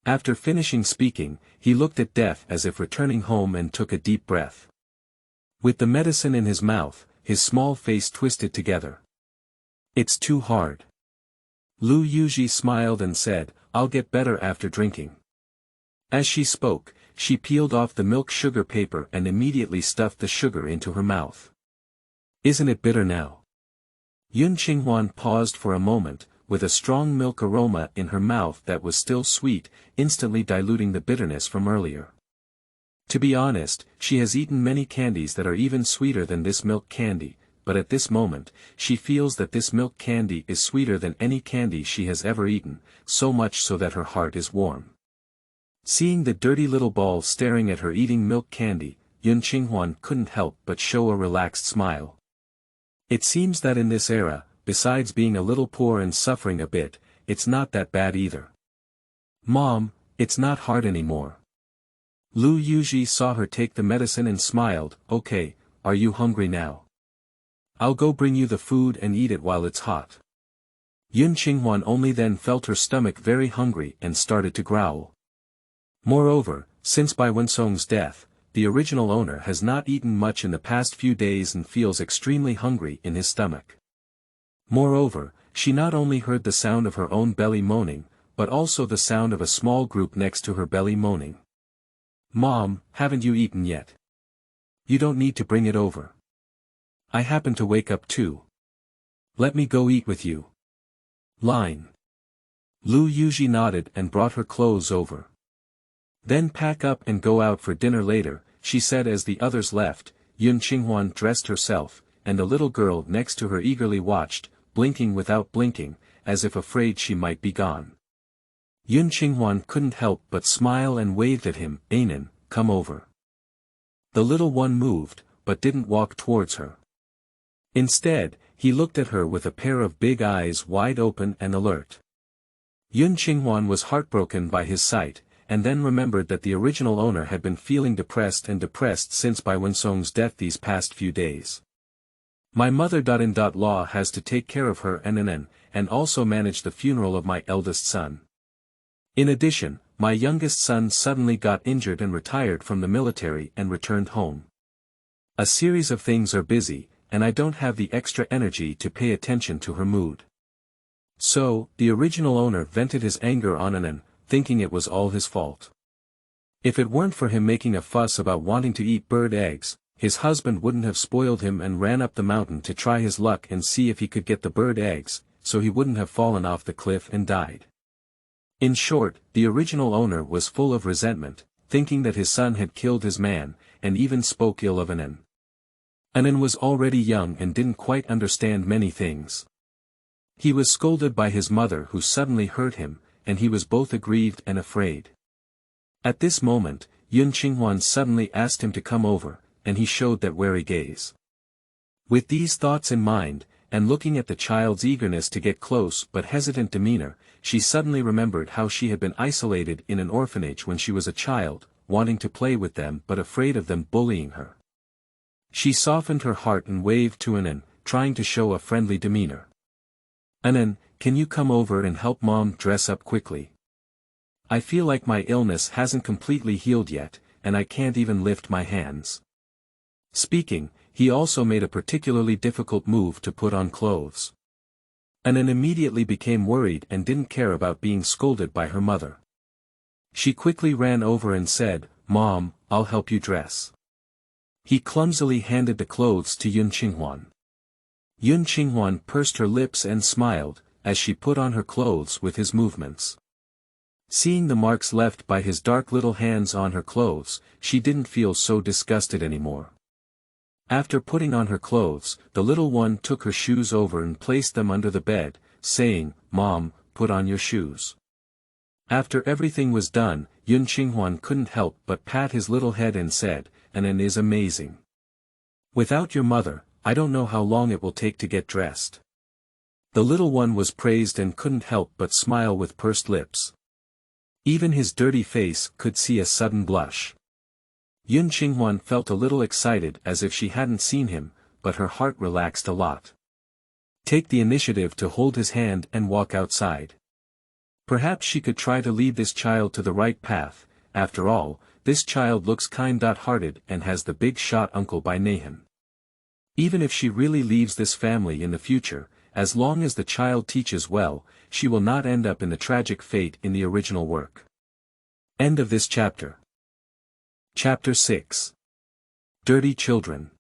After finishing speaking, he looked at Death as if returning home and took a deep breath. With the medicine in his mouth, his small face twisted together. It's too hard. Lu Yuji smiled and said, I'll get better after drinking. As she spoke, she peeled off the milk sugar paper and immediately stuffed the sugar into her mouth. Isn't it bitter now? Qinghuan paused for a moment, with a strong milk aroma in her mouth that was still sweet, instantly diluting the bitterness from earlier. To be honest, she has eaten many candies that are even sweeter than this milk candy, but at this moment, she feels that this milk candy is sweeter than any candy she has ever eaten, so much so that her heart is warm. Seeing the dirty little ball staring at her eating milk candy, Qinghuan couldn't help but show a relaxed smile. It seems that in this era, besides being a little poor and suffering a bit, it's not that bad either. Mom, it's not hard anymore. Lu Yuji saw her take the medicine and smiled, okay, are you hungry now? I'll go bring you the food and eat it while it's hot. Qinghuan only then felt her stomach very hungry and started to growl. Moreover, since Bai Naihan's death, the original owner has not eaten much in the past few days and feels extremely hungry in his stomach. Moreover, she not only heard the sound of her own belly moaning, but also the sound of a small group next to her belly moaning. Mom, haven't you eaten yet? You don't need to bring it over. I happen to wake up too. Let me go eat with you. Line. Lu Yuji nodded and brought her clothes over. Then pack up and go out for dinner later, she said as the others left. Qinghuan dressed herself, and the little girl next to her eagerly watched, blinking without blinking, as if afraid she might be gone. Qinghuan couldn't help but smile and waved at him, Anan, come over. The little one moved, but didn't walk towards her. Instead, he looked at her with a pair of big eyes wide open and alert. Qinghuan was heartbroken by his sight, and then remembered that the original owner had been feeling depressed since Bai Naihan's death these past few days. My mother-in-law has to take care of her and also manage the funeral of my eldest son. In addition, my youngest son suddenly got injured and retired from the military and returned home. A series of things are busy, and I don't have the extra energy to pay attention to her mood. So, the original owner vented his anger on Anan, thinking it was all his fault. If it weren't for him making a fuss about wanting to eat bird eggs, his husband wouldn't have spoiled him and ran up the mountain to try his luck and see if he could get the bird eggs, so he wouldn't have fallen off the cliff and died. In short, the original owner was full of resentment, thinking that his son had killed his man, and even spoke ill of Anan. Anan was already young and didn't quite understand many things. He was scolded by his mother who suddenly hurt him, and he was both aggrieved and afraid. At this moment, Qinghuan suddenly asked him to come over, and he showed that wary gaze. With these thoughts in mind, and looking at the child's eagerness to get close but hesitant demeanor, she suddenly remembered how she had been isolated in an orphanage when she was a child, wanting to play with them but afraid of them bullying her. She softened her heart and waved to Anan, trying to show a friendly demeanor. Anan, can you come over and help Mom dress up quickly? I feel like my illness hasn't completely healed yet, and I can't even lift my hands. Speaking, he also made a particularly difficult move to put on clothes. Anan immediately became worried and didn't care about being scolded by her mother. She quickly ran over and said, Mom, I'll help you dress. He clumsily handed the clothes to Qinghuan. Qinghuan pursed her lips and smiled, as she put on her clothes with his movements. Seeing the marks left by his dark little hands on her clothes, she didn't feel so disgusted anymore. After putting on her clothes, the little one took her shoes over and placed them under the bed, saying, "Mom, put on your shoes." After everything was done, Qinghuan couldn't help but pat his little head and said, "Anan is amazing. Without your mother, I don't know how long it will take to get dressed." The little one was praised and couldn't help but smile with pursed lips. Even his dirty face could see a sudden blush. Qinghuan felt a little excited as if she hadn't seen him, but her heart relaxed a lot. Take the initiative to hold his hand and walk outside. Perhaps she could try to lead this child to the right path. After all, this child looks kind-hearted and has the big shot uncle Bai Naihan. Even if she really leaves this family in the future, as long as the child teaches well, she will not end up in the tragic fate in the original work. End of this chapter. Chapter 6. Dirty Children.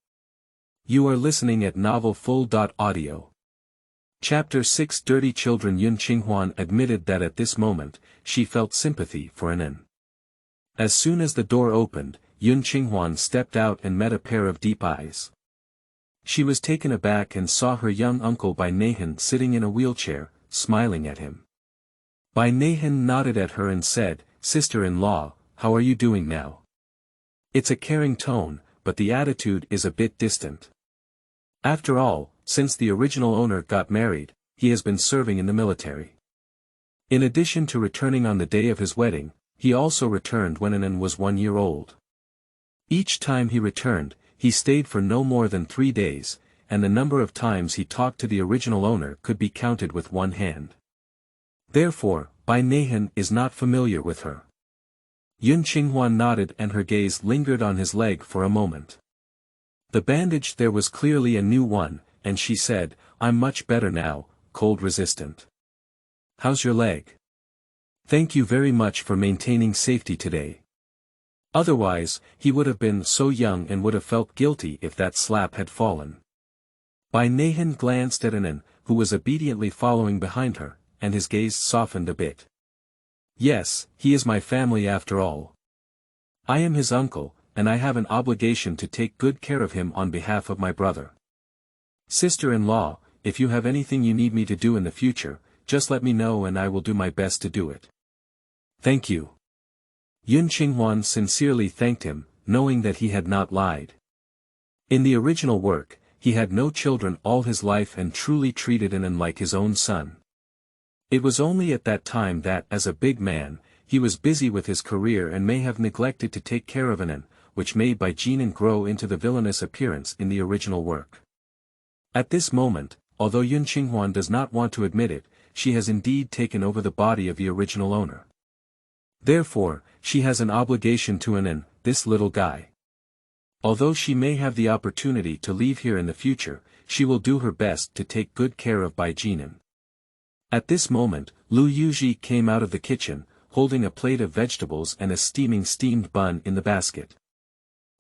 You are listening at novelfull.audio. Chapter 6. Dirty Children. Qinghuan admitted that at this moment, she felt sympathy for Anan. As soon as the door opened, Qinghuan stepped out and met a pair of deep eyes. She was taken aback and saw her young uncle Bai Naihan sitting in a wheelchair, smiling at him. Bai Naihan nodded at her and said, "Sister-in-law, how are you doing now?" It's a caring tone, but the attitude is a bit distant. After all, since the original owner got married, he has been serving in the military. In addition to returning on the day of his wedding, he also returned when Anan was 1 year old. Each time he returned, he stayed for no more than 3 days, and the number of times he talked to the original owner could be counted with one hand. Therefore, Bai Naihan is not familiar with her. Qinghuan nodded and her gaze lingered on his leg for a moment. The bandage there was clearly a new one, and she said, "I'm much better now, cold resistant. How's your leg?" "Thank you very much for maintaining safety today. Otherwise, he would have been so young and would have felt guilty if that slap had fallen." Bai Naihan glanced at Anan, who was obediently following behind her, and his gaze softened a bit. "Yes, he is my family after all. I am his uncle, and I have an obligation to take good care of him on behalf of my brother. Sister-in-law, if you have anything you need me to do in the future, just let me know and I will do my best to do it." "Thank you." Qinghuan sincerely thanked him, knowing that he had not lied. In the original work, he had no children all his life and truly treated Anan like his own son. It was only at that time that, as a big man, he was busy with his career and may have neglected to take care of Anan, which made Bai Jinan grow into the villainous appearance in the original work. At this moment, although Qinghuan does not want to admit it, she has indeed taken over the body of the original owner. Therefore, she has an obligation to Anan, this little guy. Although she may have the opportunity to leave here in the future, she will do her best to take good care of Bai Jinan. At this moment, Lu Yuji came out of the kitchen, holding a plate of vegetables and a steamed bun in the basket.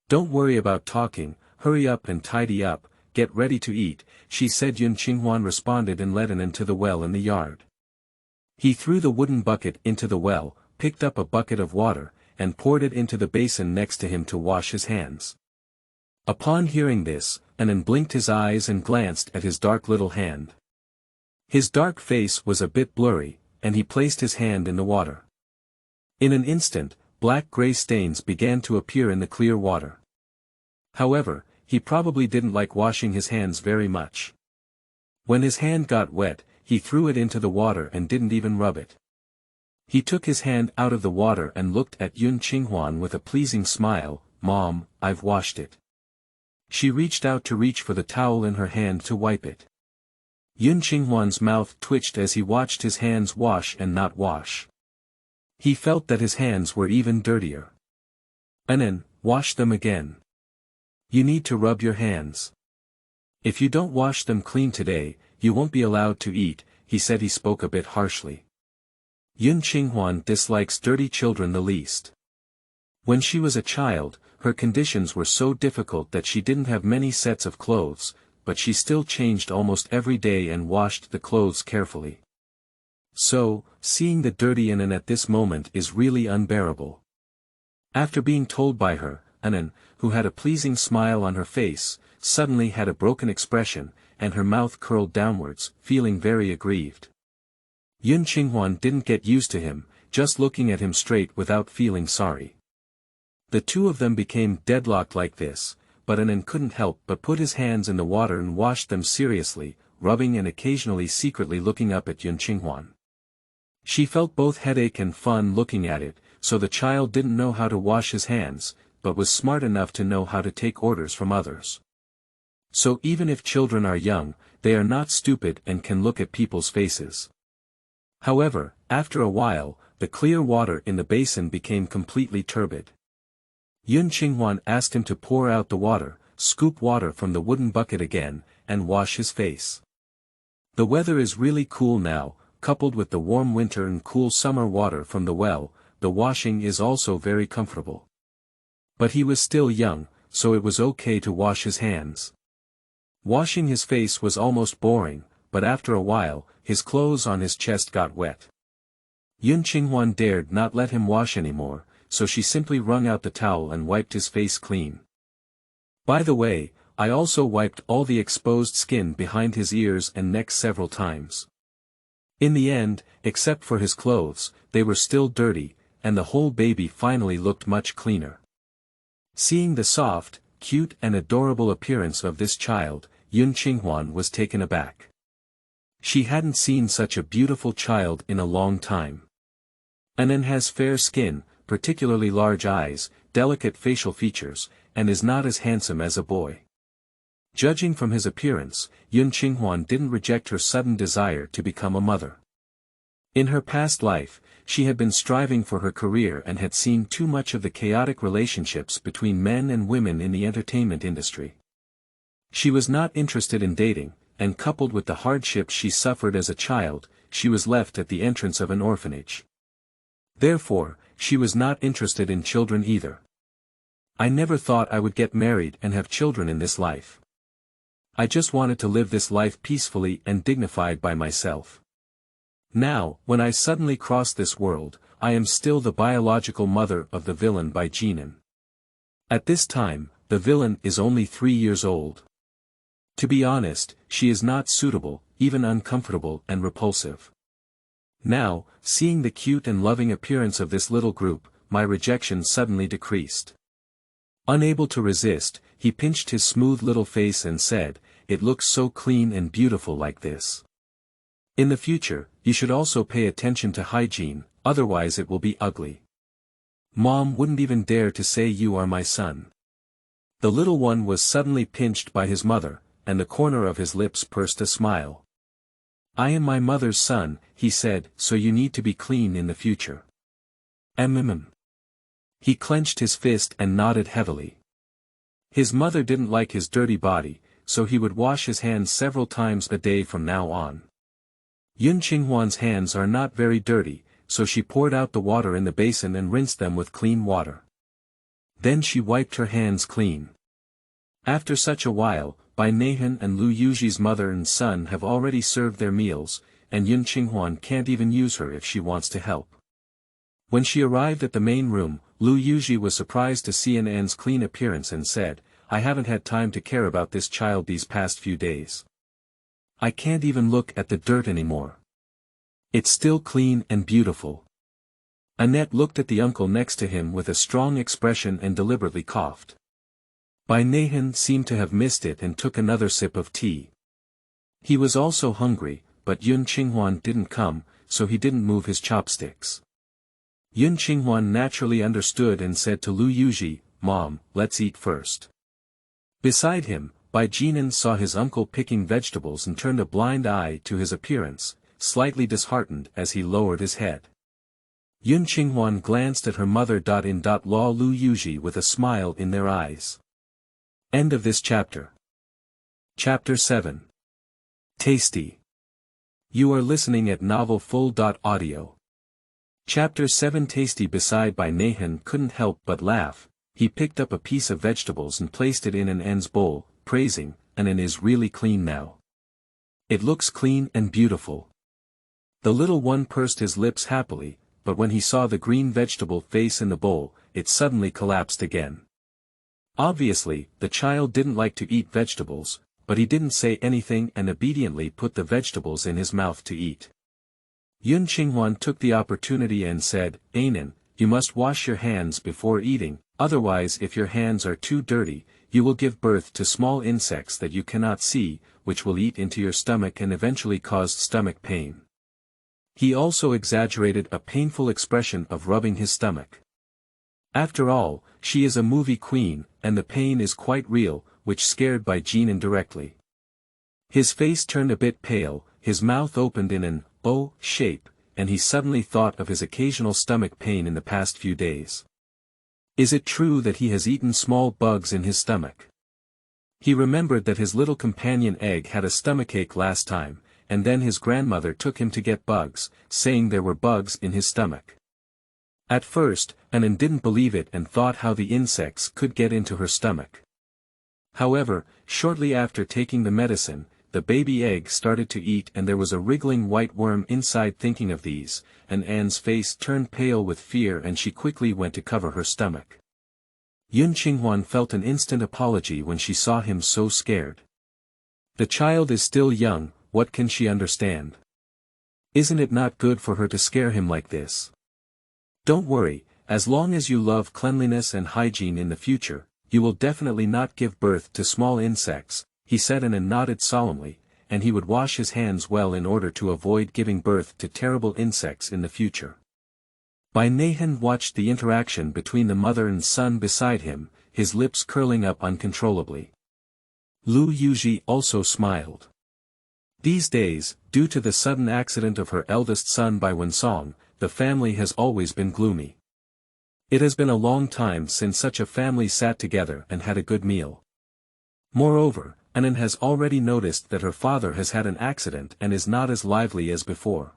"Don't worry about talking, hurry up and tidy up, get ready to eat," she said. Qinghuan responded and led Anan to the well in the yard. He threw the wooden bucket into the well, picked up a bucket of water, and poured it into the basin next to him to wash his hands. Upon hearing this, Anan blinked his eyes and glanced at his dark little hand. His dark face was a bit blurry, and he placed his hand in the water. In an instant, black-gray stains began to appear in the clear water. However, he probably didn't like washing his hands very much. When his hand got wet, he threw it into the water and didn't even rub it. He took his hand out of the water and looked at Qinghuan with a pleasing smile. "Mom, I've washed it." She reached out to reach for the towel in her hand to wipe it. Qinghuan's mouth twitched as he watched his hands wash and not wash. He felt that his hands were even dirtier. "Anan, wash them again. You need to rub your hands. If you don't wash them clean today, you won't be allowed to eat," he said. He spoke a bit harshly. Qinghuan dislikes dirty children the least. When she was a child, her conditions were so difficult that she didn't have many sets of clothes, but she still changed almost every day and washed the clothes carefully. So, seeing the dirty Anan at this moment is really unbearable. After being told by her, Anan, who had a pleasing smile on her face, suddenly had a broken expression, and her mouth curled downwards, feeling very aggrieved. Qinghuan didn't get used to him, just looking at him straight without feeling sorry. The two of them became deadlocked like this, but Anan couldn't help but put his hands in the water and washed them seriously, rubbing and occasionally secretly looking up at Qinghuan. She felt both headache and fun looking at it, so the child didn't know how to wash his hands, but was smart enough to know how to take orders from others. So even if children are young, they are not stupid and can look at people's faces. However, after a while, the clear water in the basin became completely turbid. Qinghuan asked him to pour out the water, scoop water from the wooden bucket again, and wash his face. The weather is really cool now, coupled with the warm winter and cool summer water from the well, the washing is also very comfortable. But he was still young, so it was okay to wash his hands. Washing his face was almost boring, but after a while, his clothes on his chest got wet. Qinghuan dared not let him wash anymore, so she simply wrung out the towel and wiped his face clean. By the way, I also wiped all the exposed skin behind his ears and neck several times. In the end, except for his clothes, they were still dirty, and the whole baby finally looked much cleaner. Seeing the soft, cute and adorable appearance of this child, Qinghuan was taken aback. She hadn't seen such a beautiful child in a long time. Anan has fair skin, particularly large eyes, delicate facial features, and is not as handsome as a boy. Judging from his appearance, Qinghuan didn't reject her sudden desire to become a mother. In her past life, she had been striving for her career and had seen too much of the chaotic relationships between men and women in the entertainment industry. She was not interested in dating, and coupled with the hardships she suffered as a child, she was left at the entrance of an orphanage. Therefore, she was not interested in children either. I never thought I would get married and have children in this life. I just wanted to live this life peacefully and dignified by myself. Now, when I suddenly cross this world, I am still the biological mother of the villain Bai Naihan. At this time, the villain is only 3 years old. To be honest, she is not suitable, even uncomfortable and repulsive. Now, seeing the cute and loving appearance of this little group, my rejection suddenly decreased. Unable to resist, he pinched his smooth little face and said, "It looks so clean and beautiful like this. In the future, you should also pay attention to hygiene, otherwise it will be ugly. Mom wouldn't even dare to say you are my son." The little one was suddenly pinched by his mother, and the corner of his lips pursed a smile. "I am my mother's son," he said, "so you need to be clean in the future." He clenched his fist and nodded heavily. His mother didn't like his dirty body, so he would wash his hands several times a day from now on. Qinghuan's hands are not very dirty, so she poured out the water in the basin and rinsed them with clean water. Then she wiped her hands clean. After such a while, Bai Naihan and Lu Yuji's mother and son have already served their meals, and Qinghuan can't even use her if she wants to help. When she arrived at the main room, Lu Yuji was surprised to see An's clean appearance and said, "I haven't had time to care about this child these past few days. I can't even look at the dirt anymore. It's still clean and beautiful." Annette looked at the uncle next to him with a strong expression and deliberately coughed. Bai Naihan seemed to have missed it and took another sip of tea. He was also hungry, but Qinghuan didn't come, so he didn't move his chopsticks. Qinghuan naturally understood and said to Lu Yuji, "Mom, let's eat first." Beside him, Bai Naihan saw his uncle picking vegetables and turned a blind eye to his appearance, slightly disheartened as he lowered his head. Qinghuan glanced at her mother.in-law Lu Yuji with a smile in their eyes. End of this chapter. Chapter 7. Tasty. You are listening at novelfull.audio. Chapter 7. Tasty. Beside Bai Naihan couldn't help but laugh. He picked up a piece of vegetables and placed it in An's bowl, praising, "An is really clean now. It looks clean and beautiful." The little one pursed his lips happily, but when he saw the green vegetable face in the bowl, it suddenly collapsed again. Obviously, the child didn't like to eat vegetables, but he didn't say anything and obediently put the vegetables in his mouth to eat. Qinghuan took the opportunity and said, "Anan, you must wash your hands before eating, otherwise if your hands are too dirty, you will give birth to small insects that you cannot see, which will eat into your stomach and eventually cause stomach pain." He also exaggerated a painful expression of rubbing his stomach. After all, she is a movie queen, and the pain is quite real, which scared Bai Naihan directly. His face turned a bit pale, his mouth opened in an O shape, and he suddenly thought of his occasional stomach pain in the past few days. Is it true that he has eaten small bugs in his stomach? He remembered that his little companion Egg had a stomachache last time, and then his grandmother took him to get bugs, saying there were bugs in his stomach. At first, Anan didn't believe it and thought how the insects could get into her stomach. However, shortly after taking the medicine, the baby Egg started to eat and there was a wriggling white worm inside. Thinking of these, and Anne's face turned pale with fear and she quickly went to cover her stomach. Qinghuan felt an instant apology when she saw him so scared. The child is still young, what can she understand? Isn't it not good for her to scare him like this? Don't worry, as long as you love cleanliness and hygiene in the future, you will definitely not give birth to small insects, he said and nodded solemnly, and he would wash his hands well in order to avoid giving birth to terrible insects in the future. Bai Naihan watched the interaction between the mother and son beside him, his lips curling up uncontrollably. Lu Yuji also smiled. These days, due to the sudden accident of her eldest son Bai Wensong, the family has always been gloomy. It has been a long time since such a family sat together and had a good meal. Moreover, Anan has already noticed that her father has had an accident and is not as lively as before.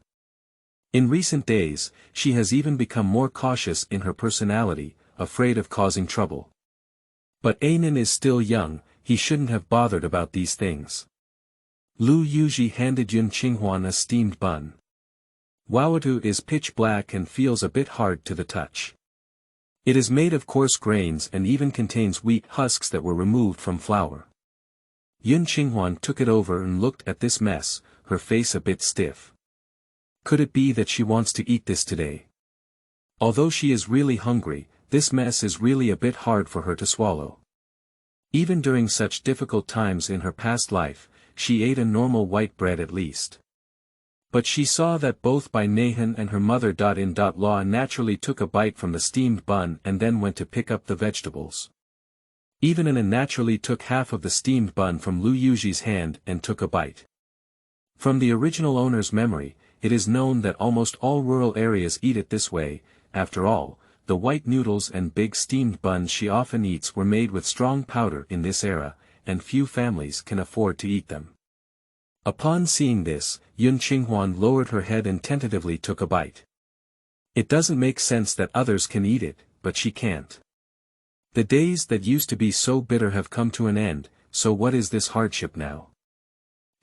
In recent days, she has even become more cautious in her personality, afraid of causing trouble. But Anan is still young, he shouldn't have bothered about these things. Lu Yuji handed Qinghuan a steamed bun. Wawatu is pitch black and feels a bit hard to the touch. It is made of coarse grains and even contains wheat husks that were removed from flour. Qinghuan took it over and looked at this mess, her face a bit stiff. Could it be that she wants to eat this today? Although she is really hungry, this mess is really a bit hard for her to swallow. Even during such difficult times in her past life, she ate a normal white bread at least. But she saw that both Bai Naihan and her mother-in-law naturally took a bite from the steamed bun and then went to pick up the vegetables. Even Anan naturally took half of the steamed bun from Lu Yuji's hand and took a bite. From the original owner's memory, it is known that almost all rural areas eat it this way. After all, the white noodles and big steamed buns she often eats were made with strong powder in this era, and few families can afford to eat them. Upon seeing this, Qinghuan lowered her head and tentatively took a bite. It doesn't make sense that others can eat it, but she can't. The days that used to be so bitter have come to an end, so what is this hardship now?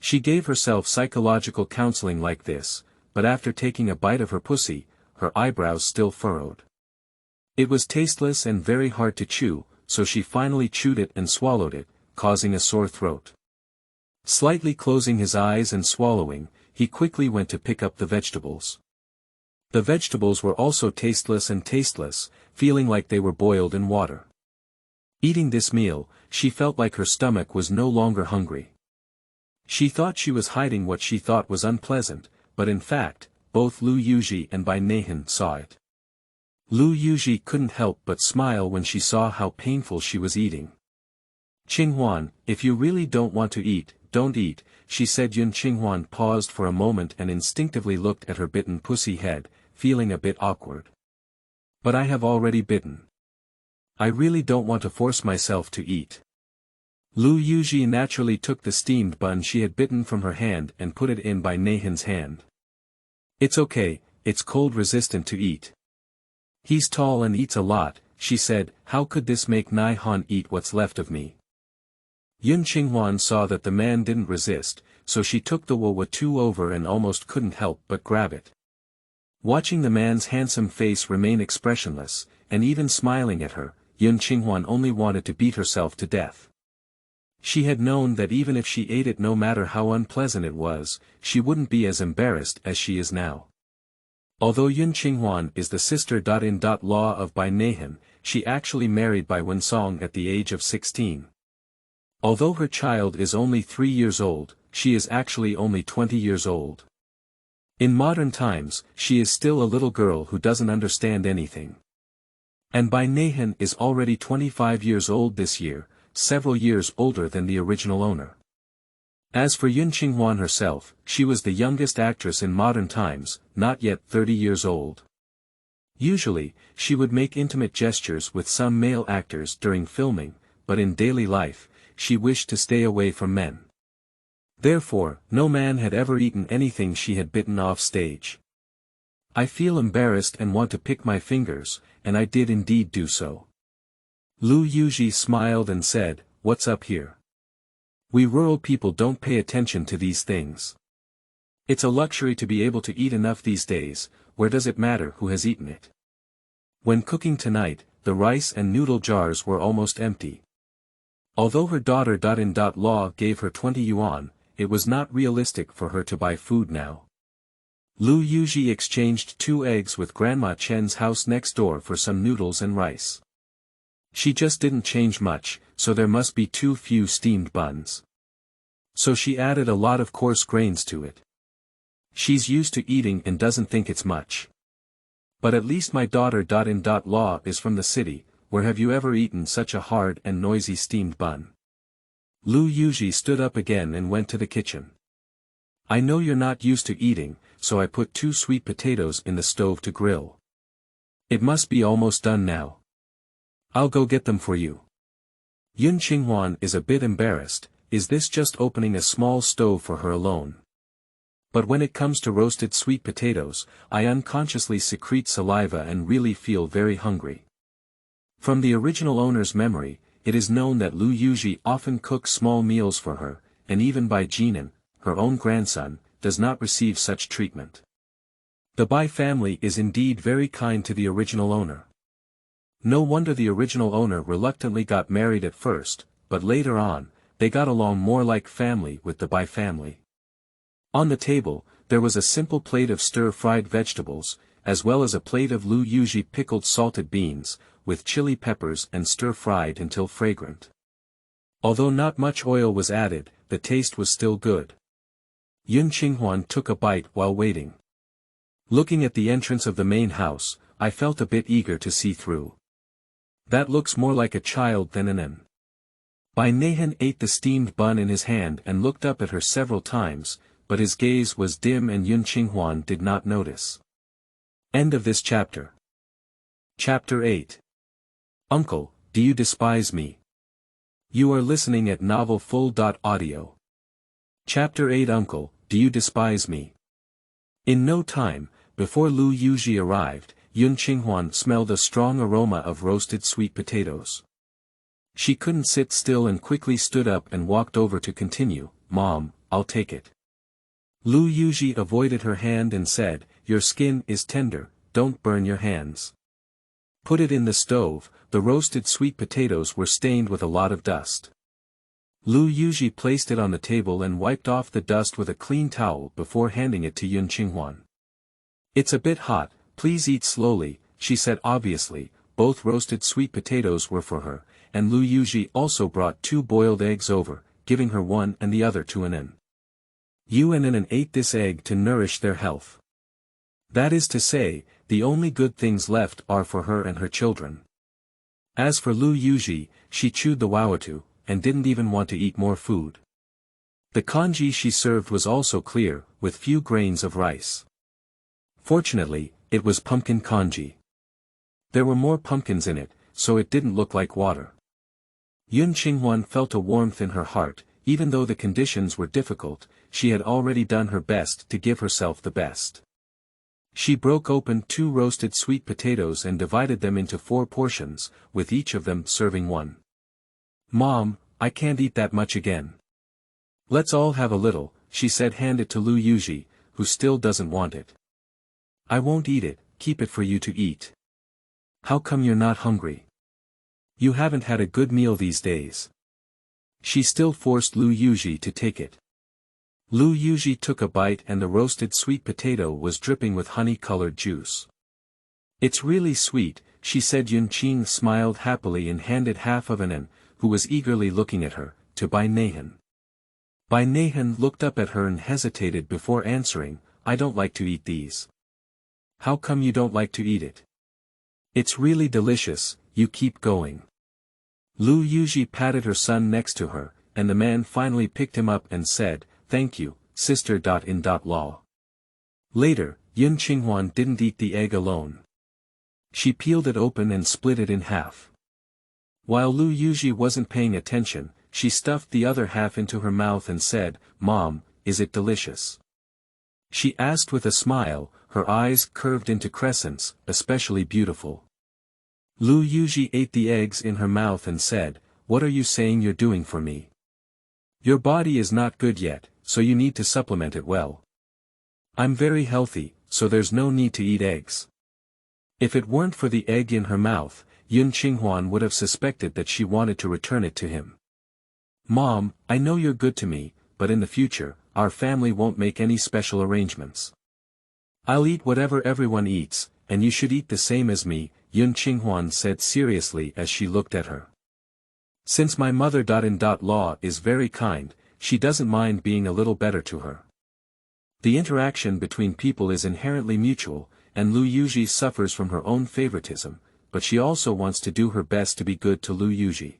She gave herself psychological counseling like this, but after taking a bite of her pussy, her eyebrows still furrowed. It was tasteless and very hard to chew, so she finally chewed it and swallowed it, causing a sore throat. Slightly closing his eyes and swallowing, he quickly went to pick up the vegetables. The vegetables were also tasteless, feeling like they were boiled in water. Eating this meal, she felt like her stomach was no longer hungry. She thought she was hiding what she thought was unpleasant, but in fact, both Lu Yuji and Bai Naihan saw it. Lu Yuji couldn't help but smile when she saw how painful she was eating. "Qinghuan, if you really don't want to eat, don't eat," she said. Qinghuan paused for a moment and instinctively looked at her bitten pussy head, feeling a bit awkward. "But I have already bitten. I really don't want to force myself to eat." Lu Yuji naturally took the steamed bun she had bitten from her hand and put it in Bai Naihan's hand. "It's okay, it's cold resistant to eat. He's tall and eats a lot," she said. "How could this make Naihan eat what's left of me?" Yun Qinghuan saw that the man didn't resist, so she took the wawa-tu over and almost couldn't help but grab it. Watching the man's handsome face remain expressionless, and even smiling at her, Yun Qinghuan only wanted to beat herself to death. She had known that even if she ate it, no matter how unpleasant it was, she wouldn't be as embarrassed as she is now. Although Yun Qinghuan is the sister-in-law of Bai Naihan, she actually married Bai Wensong at the age of 16. Although her child is only 3 years old, she is actually only 20 years old. In modern times, she is still a little girl who doesn't understand anything. And Bai Naihan is already 25 years old this year, several years older than the original owner. As for Yun Qinghuan herself, she was the youngest actress in modern times, not yet 30 years old. Usually, she would make intimate gestures with some male actors during filming, but in daily life, she wished to stay away from men. Therefore, no man had ever eaten anything she had bitten off stage. I feel embarrassed and want to pick my fingers, and I did indeed do so. Lu Yuji smiled and said, "What's up here? We rural people don't pay attention to these things. It's a luxury to be able to eat enough these days, where does it matter who has eaten it?" When cooking tonight, the rice and noodle jars were almost empty. Although her daughter-in-law gave her 20 yuan, it was not realistic for her to buy food now. Lu Yuji exchanged 2 eggs with Grandma Chen's house next door for some noodles and rice. She just didn't change much, so there must be too few steamed buns. So she added a lot of coarse grains to it. She's used to eating and doesn't think it's much. But at least my daughter-in-law is from the city, where have you ever eaten such a hard and noisy steamed bun? Lu Yuji stood up again and went to the kitchen. I know you're not used to eating, so I put 2 sweet potatoes in the stove to grill. It must be almost done now. I'll go get them for you. Yun Qinghuan is a bit embarrassed, is this just opening a small stove for her alone? But when it comes to roasted sweet potatoes, I unconsciously secrete saliva and really feel very hungry. From the original owner's memory, it is known that Lu Yuji often cooks small meals for her, and even Bai Jinan, her own grandson, does not receive such treatment. The Bai family is indeed very kind to the original owner. No wonder the original owner reluctantly got married at first, but later on, they got along more like family with the Bai family. On the table, there was a simple plate of stir-fried vegetables, as well as a plate of Lu Yuji pickled salted beans, with chili peppers and stir-fried until fragrant. Although not much oil was added, the taste was still good. Yun Qinghuan took a bite while waiting. Looking at the entrance of the main house, I felt a bit eager to see through. That looks more like a child than an ant. Bai Naihan ate the steamed bun in his hand and looked up at her several times, but his gaze was dim and Yun Qinghuan did not notice. End of this chapter. Chapter 8. Uncle, do you despise me? You are listening at novelfull.audio. Chapter 8. Uncle, do you despise me? In no time, before Lu Yuji arrived, Yun Qinghuan smelled a strong aroma of roasted sweet potatoes. She couldn't sit still and quickly stood up and walked over to continue, Mom, I'll take it. Lu Yuji avoided her hand and said, Your skin is tender, don't burn your hands. Put it in the stove. The roasted sweet potatoes were stained with a lot of dust. Lu Yuji placed it on the table and wiped off the dust with a clean towel before handing it to Yun Qinghuan. It's a bit hot, please eat slowly, she said obviously. Both roasted sweet potatoes were for her, and Lu Yuji also brought 2 boiled eggs over, giving her one and the other to Anan. Yu and Anan ate this egg to nourish their health. That is to say, the only good things left are for her and her children. As for Lu Yuji, she chewed the wawatu, and didn't even want to eat more food. The congee she served was also clear, with few grains of rice. Fortunately, it was pumpkin congee. There were more pumpkins in it, so it didn't look like water. Yun Qinghuan felt a warmth in her heart. Even though the conditions were difficult, she had already done her best to give herself the best. She broke open 2 roasted sweet potatoes and divided them into 4 portions, with each of them serving one. Mom, I can't eat that much again. Let's all have a little, she said. Hand it to Lu Yuji, who still doesn't want it. I won't eat it, keep it for you to eat. How come you're not hungry? You haven't had a good meal these days. She still forced Lu Yuji to take it. Lu Yuji took a bite and the roasted sweet potato was dripping with honey-colored juice. It's really sweet, she said. Yun Qing smiled happily and handed half of an, who was eagerly looking at her, to Bai Naihan. Bai Naihan looked up at her and hesitated before answering, I don't like to eat these. How come you don't like to eat it? It's really delicious, you keep going. Lu Yuji patted her son next to her, and the man finally picked him up and said, thank you, sister. Law. Later, Yun Qinghuan didn't eat the egg alone. She peeled it open and split it in half. While Lu Yuji wasn't paying attention, she stuffed the other half into her mouth and said, Mom, is it delicious? She asked with a smile, her eyes curved into crescents, especially beautiful. Lu Yuji ate the eggs in her mouth and said, what are you saying you're doing for me? Your body is not good yet, so you need to supplement it well. I'm very healthy, so there's no need to eat eggs. If it weren't for the egg in her mouth, Yun Qinghuan would have suspected that she wanted to return it to him. Mom, I know you're good to me, but in the future, our family won't make any special arrangements. I'll eat whatever everyone eats, and you should eat the same as me, Yun Qinghuan said seriously as she looked at her. Since my mother. Law is very kind, she doesn't mind being a little better to her. The interaction between people is inherently mutual, and Lu Yuji suffers from her own favoritism, but she also wants to do her best to be good to Lu Yuji.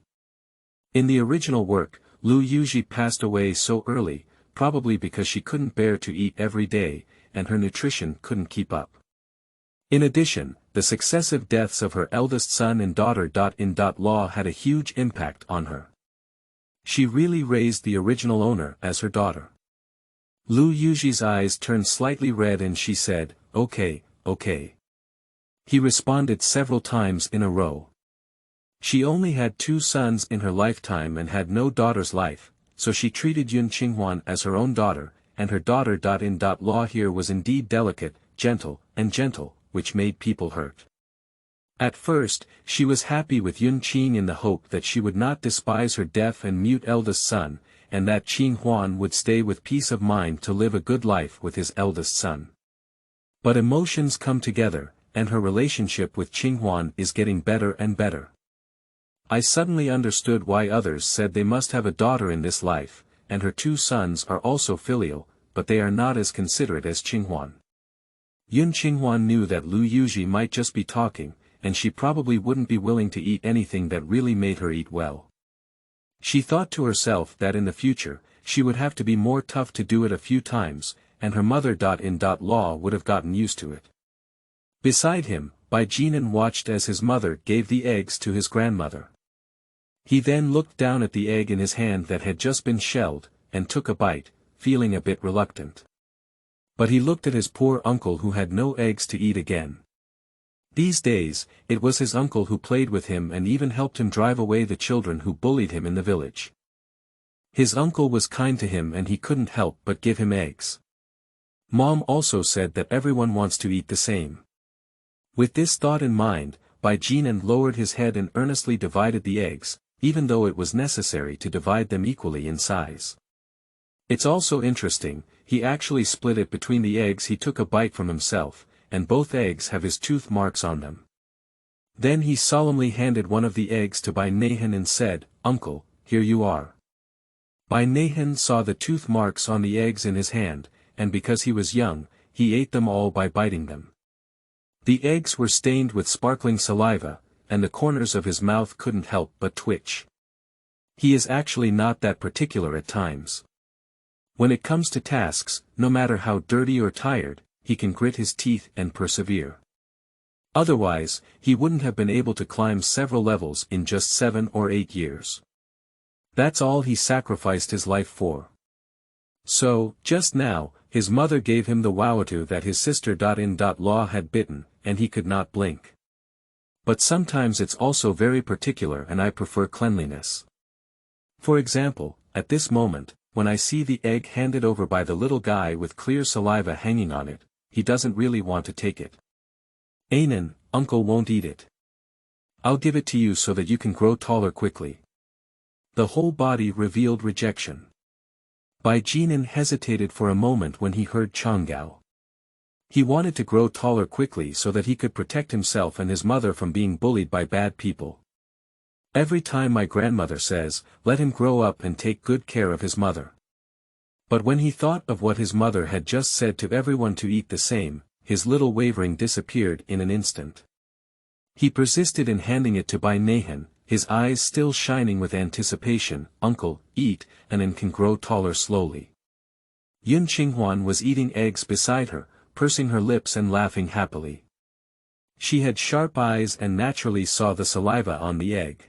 In the original work, Lu Yuji passed away so early, probably because she couldn't bear to eat every day, and her nutrition couldn't keep up. In addition, the successive deaths of her eldest son and daughter. Law had a huge impact on her. She really raised the original owner as her daughter. Lu Yuji's eyes turned slightly red and she said, okay. He responded several times in a row. She only had 2 sons in her lifetime and had no daughter's life, so she treated Yun Qinghuan as her own daughter, and her daughter. Law here was indeed delicate, gentle, which made people hurt. At first, she was happy with Yun Qing in the hope that she would not despise her deaf and mute eldest son, and that Qinghuan would stay with peace of mind to live a good life with his eldest son. But emotions come together, and her relationship with Qinghuan is getting better and better. I suddenly understood why others said they must have a daughter in this life, and her 2 sons are also filial, but they are not as considerate as Qinghuan. Yun Qinghuan knew that Lu Yuji might just be talking, and she probably wouldn't be willing to eat anything that really made her eat well. She thought to herself that in the future, she would have to be more tough to do it a few times, and her mother. Law would have gotten used to it. Beside him, Bai Naihan watched as his mother gave the eggs to his grandmother. He then looked down at the egg in his hand that had just been shelled, and took a bite, feeling a bit reluctant. But he looked at his poor uncle who had no eggs to eat again. These days, it was his uncle who played with him and even helped him drive away the children who bullied him in the village. His uncle was kind to him and he couldn't help but give him eggs. Mom also said that everyone wants to eat the same. With this thought in mind, Bai Naihan lowered his head and earnestly divided the eggs, even though it was necessary to divide them equally in size. It's also interesting, he actually split it between the eggs. He took a bite from himself, and both eggs have his tooth marks on them. Then he solemnly handed one of the eggs to Bai Naihan and said, Uncle, here you are. Bai Naihan saw the tooth marks on the eggs in his hand, and because he was young, he ate them all by biting them. The eggs were stained with sparkling saliva, and the corners of his mouth couldn't help but twitch. He is actually not that particular at times. When it comes to tasks, no matter how dirty or tired, he can grit his teeth and persevere. Otherwise, he wouldn't have been able to climb several levels in just 7 or 8 years. That's all he sacrificed his life for. So, just now, his mother gave him the wowatu that his sister. Law had bitten, and he could not blink. But sometimes it's also very particular and I prefer cleanliness. For example, at this moment, when I see the egg handed over by the little guy with clear saliva hanging on it, he doesn't really want to take it. Anan, uncle won't eat it. I'll give it to you so that you can grow taller quickly. The whole body revealed rejection. Bai Jinan hesitated for a moment when he heard Chonggao. He wanted to grow taller quickly so that he could protect himself and his mother from being bullied by bad people. Every time my grandmother says, let him grow up and take good care of his mother. But when he thought of what his mother had just said to everyone to eat the same, his little wavering disappeared in an instant. He persisted in handing it to Bai Naihan, his eyes still shining with anticipation. Uncle, eat, and then can grow taller slowly. Qinghuan was eating eggs beside her, pursing her lips and laughing happily. She had sharp eyes and naturally saw the saliva on the egg.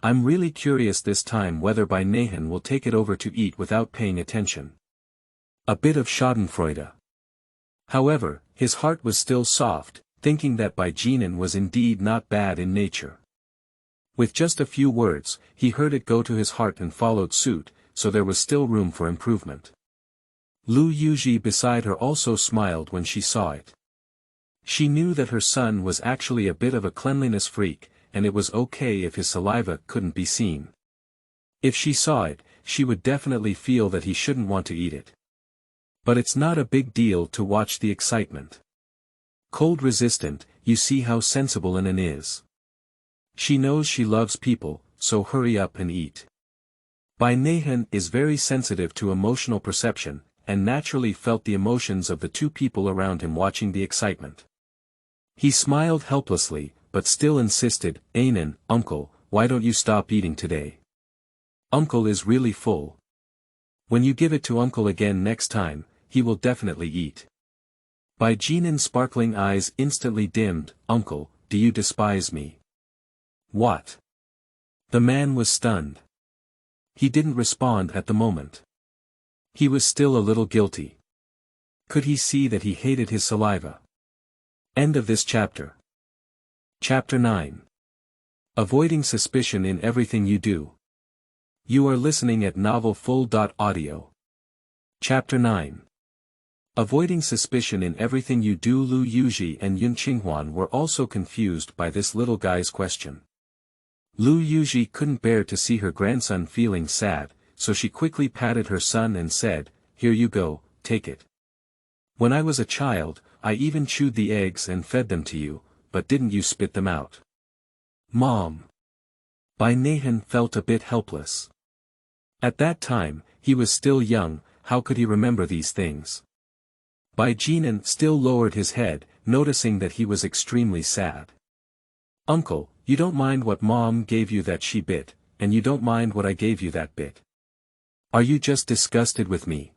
I'm really curious this time whether Bai Naihan will take it over to eat without paying attention. A bit of schadenfreude. However, his heart was still soft, thinking that Bai Jinan was indeed not bad in nature. With just a few words, he heard it go to his heart and followed suit, so there was still room for improvement. Lu Yuji beside her also smiled when she saw it. She knew that her son was actually a bit of a cleanliness freak, and it was okay if his saliva couldn't be seen. If she saw it, she would definitely feel that he shouldn't want to eat it. But it's not a big deal to watch the excitement. Cold resistant, you see how sensible Anan is. She knows she loves people, so hurry up and eat. Bai Naihan is very sensitive to emotional perception, and naturally felt the emotions of the two people around him watching the excitement. He smiled helplessly, but still insisted, Anan, uncle, why don't you stop eating today? Uncle is really full. When you give it to uncle again next time, he will definitely eat. Bai Jinan's sparkling eyes instantly dimmed. Uncle, do you despise me? What? The man was stunned. He didn't respond at the moment. He was still a little guilty. Could he see that he hated his saliva? End of this chapter. Chapter 9. Avoiding suspicion in everything you do. You are listening at novelfull.audio. Chapter 9. Avoiding suspicion in everything you do. Lu Yuji and Qinghuan were also confused by this little guy's question. Lu Yuji couldn't bear to see her grandson feeling sad, so she quickly patted her son and said, Here you go, take it. When I was a child, I even chewed the eggs and fed them to you, but didn't you spit them out? Mom. Bai Naihan felt a bit helpless. At that time, he was still young, how could he remember these things? Bai Jinan still lowered his head, noticing that he was extremely sad. Uncle, you don't mind what Mom gave you that she bit, and you don't mind what I gave you that bit. Are you just disgusted with me?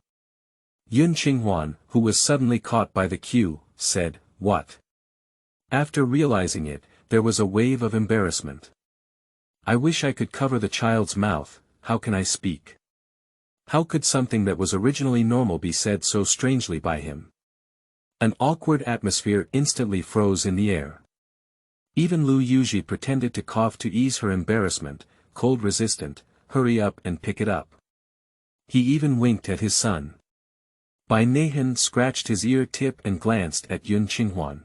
Qinghuan, who was suddenly caught by the cue, said, What? After realizing it, there was a wave of embarrassment. I wish I could cover the child's mouth. How can I speak? How could something that was originally normal be said so strangely by him? An awkward atmosphere instantly froze in the air. Even Lu Yuji pretended to cough to ease her embarrassment. Cold resistant, hurry up and pick it up. He even winked at his son. Bai Naihan scratched his ear tip and glanced at Qinghuan.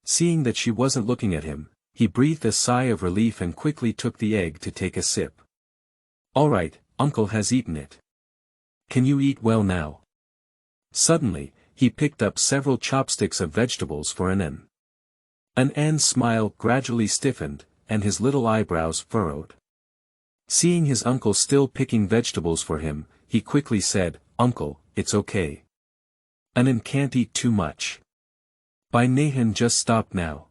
Seeing that she wasn't looking at him, he breathed a sigh of relief and quickly took the egg to take a sip. All right, uncle has eaten it. Can you eat well now? Suddenly, he picked up several chopsticks of vegetables for Anan. Anan's smile gradually stiffened, and his little eyebrows furrowed. Seeing his uncle still picking vegetables for him, he quickly said, Uncle, it's okay. Anan can't eat too much. Bai Naihan just stopped now.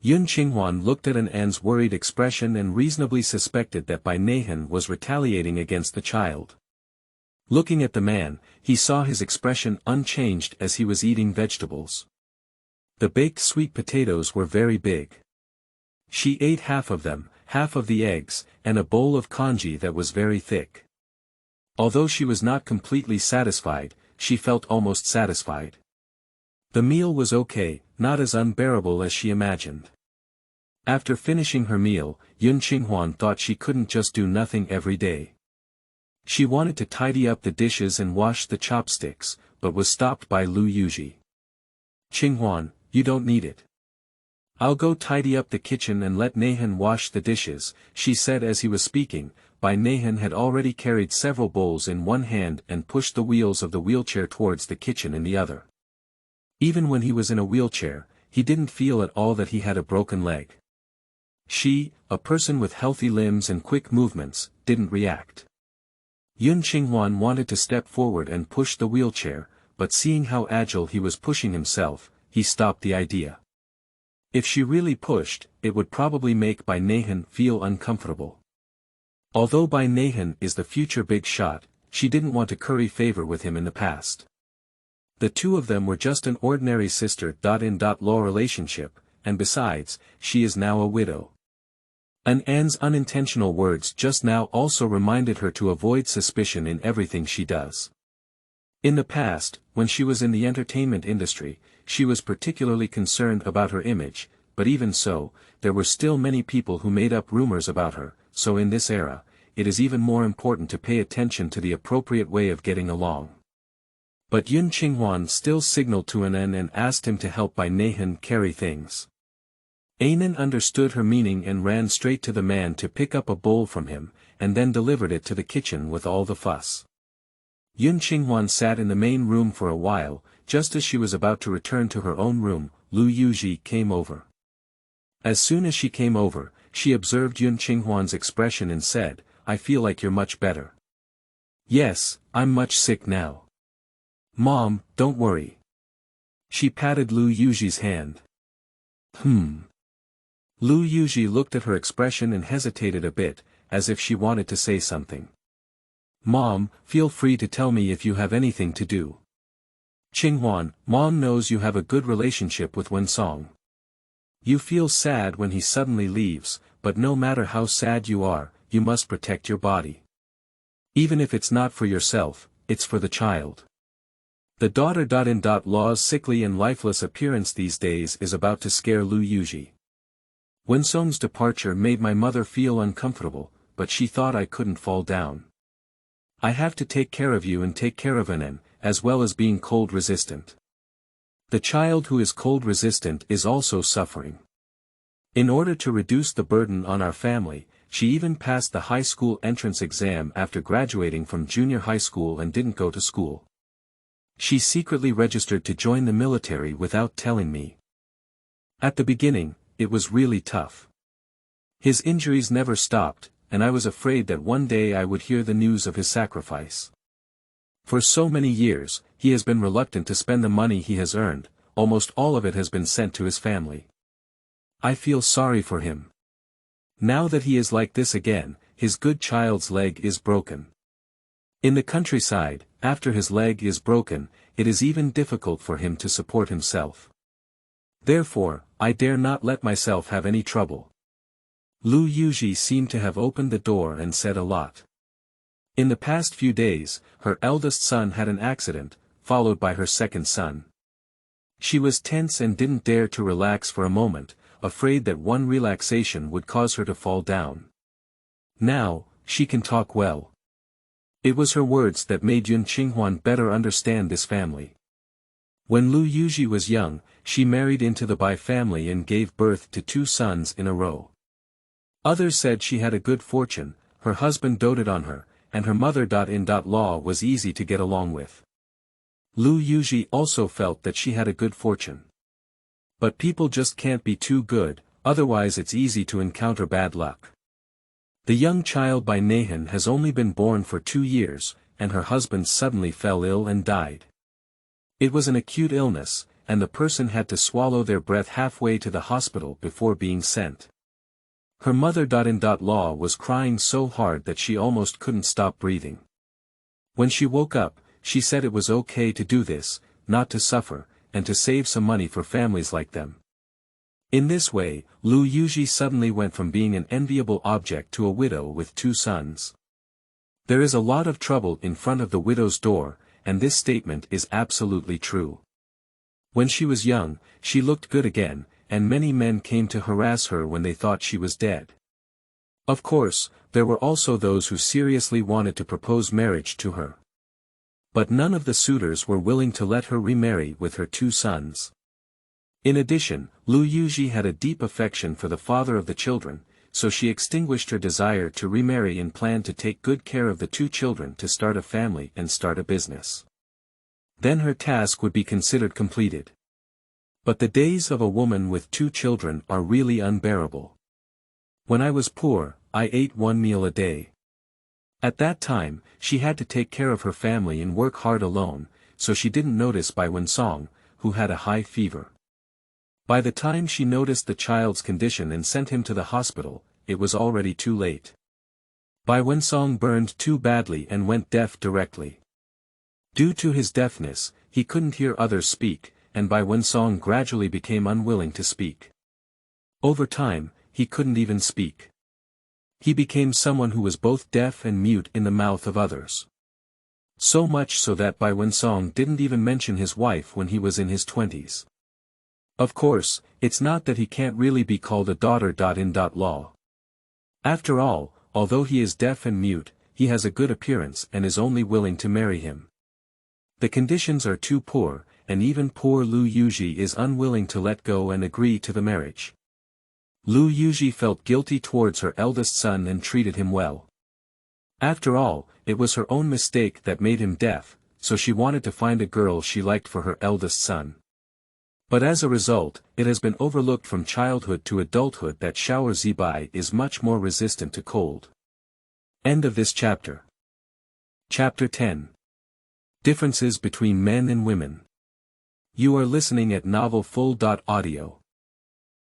Qinghuan looked at Anan's worried expression and reasonably suspected that Bai Naihan was retaliating against the child. Looking at the man, he saw his expression unchanged as he was eating vegetables. The baked sweet potatoes were very big. She ate half of them, half of the eggs, and a bowl of congee that was very thick. Although she was not completely satisfied, she felt almost satisfied. The meal was okay, not as unbearable as she imagined. After finishing her meal, Qinghuan thought she couldn't just do nothing every day. She wanted to tidy up the dishes and wash the chopsticks, but was stopped by Lu Yuji. "Qinghuan, you don't need it. I'll go tidy up the kitchen and let Naihan wash the dishes," she said as he was speaking. Bai Naihan had already carried several bowls in one hand and pushed the wheels of the wheelchair towards the kitchen in the other. Even when he was in a wheelchair, he didn't feel at all that he had a broken leg. She, a person with healthy limbs and quick movements, didn't react. Qinghuan wanted to step forward and push the wheelchair, but seeing how agile he was pushing himself, he stopped the idea. If she really pushed, it would probably make Bai Naihan feel uncomfortable. Although Bai Naihan is the future big shot, she didn't want to curry favor with him in the past. The two of them were just an ordinary sister-in-law relationship, and besides, she is now a widow. Anne's unintentional words just now also reminded her to avoid suspicion in everything she does. In the past, when she was in the entertainment industry, she was particularly concerned about her image, but even so, there were still many people who made up rumors about her, so in this era, it is even more important to pay attention to the appropriate way of getting along. But Qinghuan still signaled to Anne and asked him to help Bai Naihan carry things. Anne understood her meaning and ran straight to the man to pick up a bowl from him, and then delivered it to the kitchen with all the fuss. Qinghuan sat in the main room for a while. Just as she was about to return to her own room, Lu Yuji came over. As soon as she came over, she observed Qinghuan's expression and said, "I feel like you're much better." "Yes, I'm much sick now." "Mom, don't worry." She patted Lu Yuji's hand. Lu Yuji looked at her expression and hesitated a bit, as if she wanted to say something. "Mom, feel free to tell me if you have anything to do." "Qinghuan, Mom knows you have a good relationship with Wensong. You feel sad when he suddenly leaves, but no matter how sad you are, you must protect your body. Even if it's not for yourself, it's for the child." The daughter-in-law's sickly and lifeless appearance these days is about to scare Lu Yuji. "Wensong's departure made my mother feel uncomfortable, but she thought I couldn't fall down. I have to take care of you and take care of Anne, as well as being cold-resistant. The child who is cold-resistant is also suffering. In order to reduce the burden on our family, she even passed the high school entrance exam after graduating from junior high school and didn't go to school. She secretly registered to join the military without telling me. At the beginning, it was really tough. His injuries never stopped, and I was afraid that one day I would hear the news of his sacrifice. For so many years, he has been reluctant to spend the money he has earned, almost all of it has been sent to his family. I feel sorry for him. Now that he is like this again, his good child's leg is broken. In the countryside, after his leg is broken, it is even difficult for him to support himself. Therefore, I dare not let myself have any trouble." Lu Yuji seemed to have opened the door and said a lot. In the past few days, her eldest son had an accident, followed by her second son. She was tense and didn't dare to relax for a moment, afraid that one relaxation would cause her to fall down. Now, she can talk well. It was her words that made Qinghuan better understand this family. When Lu Yuji was young, she married into the Bai family and gave birth to 2 sons in a row. Others said she had a good fortune, her husband doted on her, and her mother-in-law was easy to get along with. Lu Yuji also felt that she had a good fortune. But people just can't be too good, otherwise it's easy to encounter bad luck. The young child Bai Naihan has only been born for 2 years, and her husband suddenly fell ill and died. It was an acute illness, and the person had to swallow their breath halfway to the hospital before being sent. Her mother-in-law was crying so hard that she almost couldn't stop breathing. When she woke up, she said it was okay to do this, not to suffer, and to save some money for families like them. In this way, Lu Yuji suddenly went from being an enviable object to a widow with 2 sons. There is a lot of trouble in front of the widow's door, and this statement is absolutely true. When she was young, she looked good again, and many men came to harass her when they thought she was dead. Of course, there were also those who seriously wanted to propose marriage to her. But none of the suitors were willing to let her remarry with her 2 sons. In addition, Lu Yuji had a deep affection for the father of the children, so she extinguished her desire to remarry and planned to take good care of the 2 children to start a family and start a business. Then her task would be considered completed. But the days of a woman with 2 children are really unbearable. When I was poor, I ate 1 meal a day. At that time, she had to take care of her family and work hard alone, so she didn't notice Bai Wensong, who had a high fever. By the time she noticed the child's condition and sent him to the hospital, it was already too late. Bai Wensong burned too badly and went deaf directly. Due to his deafness, he couldn't hear others speak, and Bai Wensong gradually became unwilling to speak. Over time, he couldn't even speak. He became someone who was both deaf and mute in the mouth of others. So much so that Bai Wensong didn't even mention his wife when he was in his 20s. Of course, it's not that he can't really be called a daughter.in.law. After all, although he is deaf and mute, he has a good appearance and is only willing to marry him. The conditions are too poor, and even poor Lu Yuji is unwilling to let go and agree to the marriage. Lu Yuji felt guilty towards her eldest son and treated him well. After all, it was her own mistake that made him deaf, so she wanted to find a girl she liked for her eldest son. But as a result, it has been overlooked from childhood to adulthood that Shower Zibai is much more resistant to cold. End of this chapter. Chapter 10. Differences between men and women. You are listening at novelfull.audio.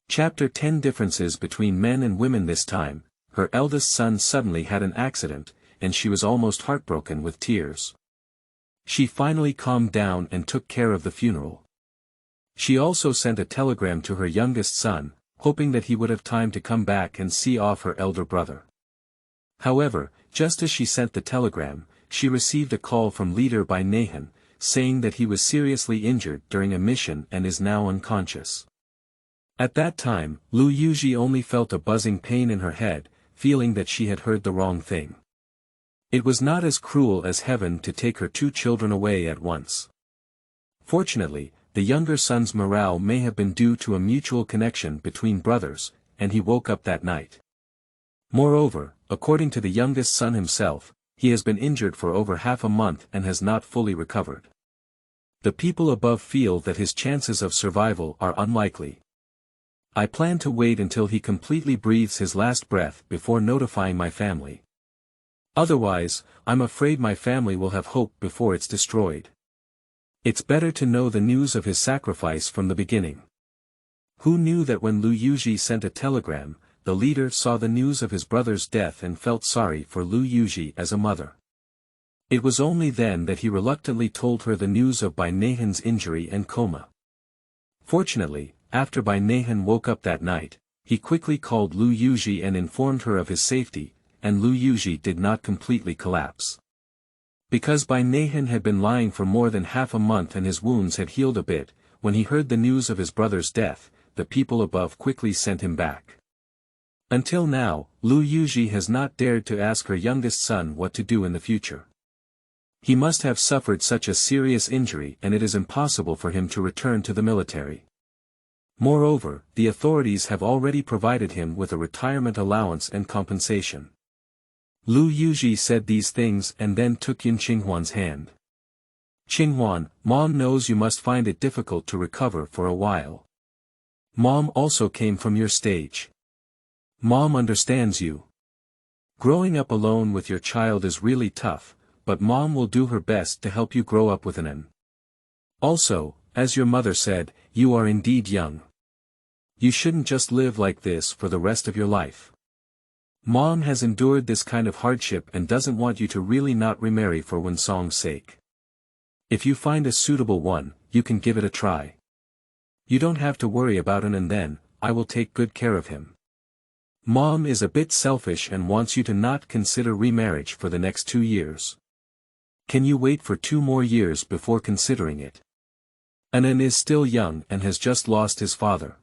Chapter 10. Differences between men and women. This time, her eldest son suddenly had an accident, and she was almost heartbroken with tears. She finally calmed down and took care of the funeral. She also sent a telegram to her youngest son, hoping that he would have time to come back and see off her elder brother. However, just as she sent the telegram, she received a call from leader Bai Naihan, saying that he was seriously injured during a mission and is now unconscious. At that time, Lu Yuji only felt a buzzing pain in her head, feeling that she had heard the wrong thing. It was not as cruel as heaven to take her 2 children away at once. Fortunately, the younger son's morale may have been due to a mutual connection between brothers, and he woke up that night. Moreover, according to the youngest son himself, he has been injured for over half a month and has not fully recovered. The people above feel that his chances of survival are unlikely. I plan to wait until he completely breathes his last breath before notifying my family. Otherwise, I'm afraid my family will have hope before it's destroyed. It's better to know the news of his sacrifice from the beginning. Who knew that when Lu Yuji sent a telegram, the leader saw the news of his brother's death and felt sorry for Lu Yuji as a mother. It was only then that he reluctantly told her the news of Bai Naihan's injury and coma. Fortunately, after Bai Naihan woke up that night, he quickly called Lu Yuji and informed her of his safety, and Lu Yuji did not completely collapse. Because Bai Naihan had been lying for more than half a month and his wounds had healed a bit, when he heard the news of his brother's death, the people above quickly sent him back. Until now, Lu Yuji has not dared to ask her youngest son what to do in the future. He must have suffered such a serious injury and it is impossible for him to return to the military. Moreover, the authorities have already provided him with a retirement allowance and compensation. Lu Yuji said these things and then took Qinghuan's hand. Qinghuan, Mom knows you must find it difficult to recover for a while. Mom also came from your stage. Mom understands you. Growing up alone with your child is really tough, but Mom will do her best to help you grow up with an. Also, as your mother said, you are indeed young. You shouldn't just live like this for the rest of your life. Mom has endured this kind of hardship and doesn't want you to really not remarry for Wensong's sake. If you find a suitable one, you can give it a try. You don't have to worry about it and then, I will take good care of him. Mom is a bit selfish and wants you to not consider remarriage for the next 2 years. Can you wait for 2 more years before considering it? Anan is still young and has just lost his father.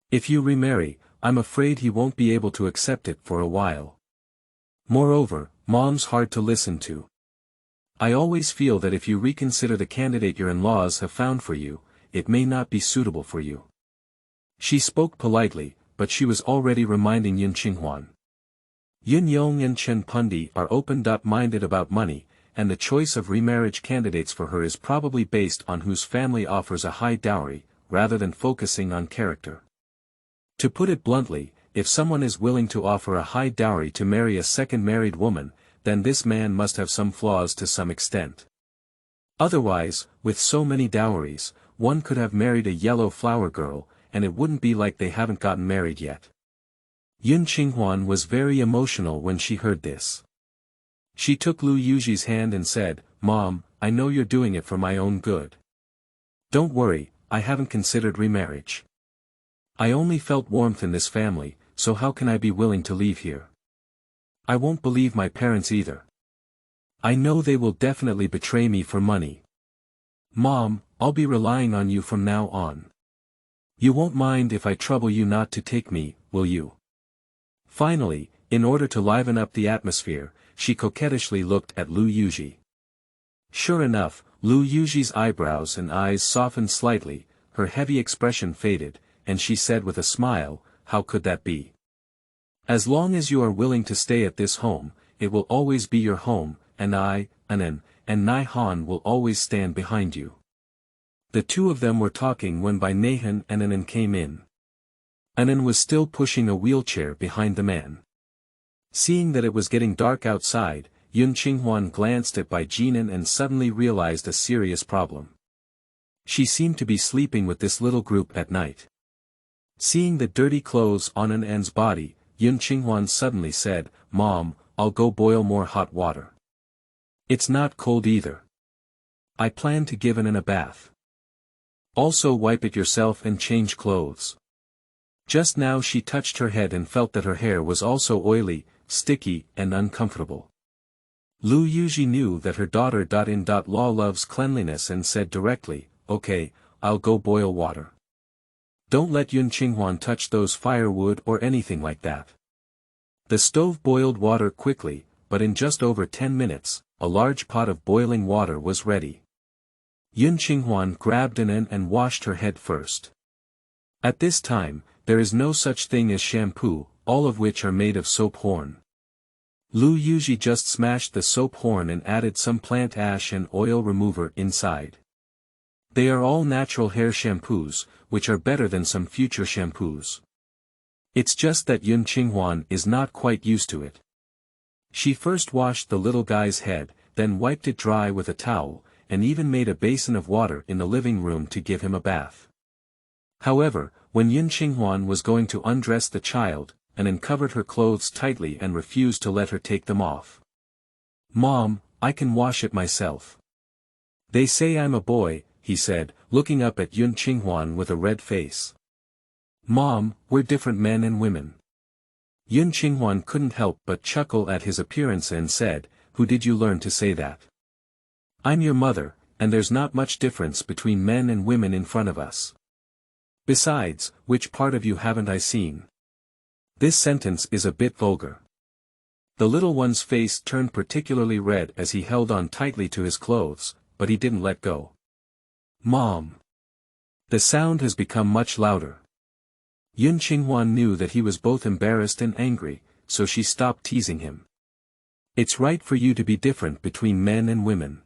If you remarry, I'm afraid he won't be able to accept it for a while. Moreover, Mom's hard to listen to. I always feel that if you reconsider the candidate your in-laws have found for you, it may not be suitable for you. She spoke politely, but she was already reminding Qinghuan. Yun Yong and Chen Pundi are open-minded about money, and the choice of remarriage candidates for her is probably based on whose family offers a high dowry, rather than focusing on character. To put it bluntly, if someone is willing to offer a high dowry to marry a second married woman, then this man must have some flaws to some extent. Otherwise, with so many dowries, one could have married a yellow flower girl, and it wouldn't be like they haven't gotten married yet. Qinghuan was very emotional when she heard this. She took Lu Yuji's hand and said, "Mom, I know you're doing it for my own good. Don't worry, I haven't considered remarriage. I only felt warmth in this family, so how can I be willing to leave here? I won't believe my parents either. I know they will definitely betray me for money. Mom, I'll be relying on you from now on. You won't mind if I trouble you not to take me, will you?" Finally, in order to liven up the atmosphere, she coquettishly looked at Lu Yuji. Sure enough, Lu Yuji's eyebrows and eyes softened slightly, her heavy expression faded, and she said with a smile, "How could that be? As long as you are willing to stay at this home, it will always be your home, and I, Anan, and Naihan will always stand behind you." The two of them were talking when Bai Naihan and Anan came in. Anan was still pushing a wheelchair behind the man. Seeing that it was getting dark outside, Qinghuan glanced at Bai Jinan and suddenly realized a serious problem. She seemed to be sleeping with this little group at night. Seeing the dirty clothes on Anan's body, Qinghuan suddenly said, "Mom, I'll go boil more hot water. It's not cold either. I plan to give Anan a bath. Also wipe it yourself and change clothes." Just now she touched her head and felt that her hair was also oily, sticky, and uncomfortable. Lu Yuji knew that her daughter-in-law loves cleanliness and said directly, "Okay, I'll go boil water. Don't let Qinghuan touch those firewood or anything like that." The stove boiled water quickly, but in just over 10 minutes, a large pot of boiling water was ready. Qinghuan grabbed Anan and washed her head first. At this time, there is no such thing as shampoo, all of which are made of soap horn. Lu Yuji just smashed the soap horn and added some plant ash and oil remover inside. They are all natural hair shampoos, which are better than some future shampoos. It's just that Qinghuan is not quite used to it. She first washed the little guy's head, then wiped it dry with a towel, and even made a basin of water in the living room to give him a bath. However, when Qinghuan was going to undress the child, Anan covered her clothes tightly and refused to let her take them off. "Mom, I can wash it myself. They say I'm a boy," he said, looking up at Qinghuan with a red face. "Mom, we're different men and women." Qinghuan couldn't help but chuckle at his appearance and said, "Who did you learn to say that? I'm your mother, and there's not much difference between men and women in front of us. Besides, which part of you haven't I seen?" This sentence is a bit vulgar. The little one's face turned particularly red as he held on tightly to his clothes, but he didn't let go. "Mom!" The sound has become much louder. Qinghuan knew that he was both embarrassed and angry, so she stopped teasing him. "It's right for you to be different between men and women.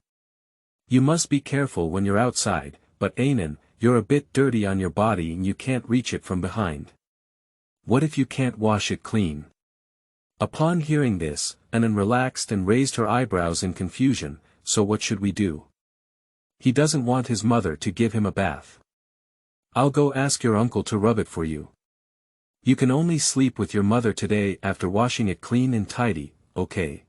You must be careful when you're outside, but Anan, you're a bit dirty on your body and you can't reach it from behind. What if you can't wash it clean?" Upon hearing this, Anan relaxed and raised her eyebrows in confusion. "So what should we do? He doesn't want his mother to give him a bath. I'll go ask your uncle to rub it for you. You can only sleep with your mother today after washing it clean and tidy, okay?"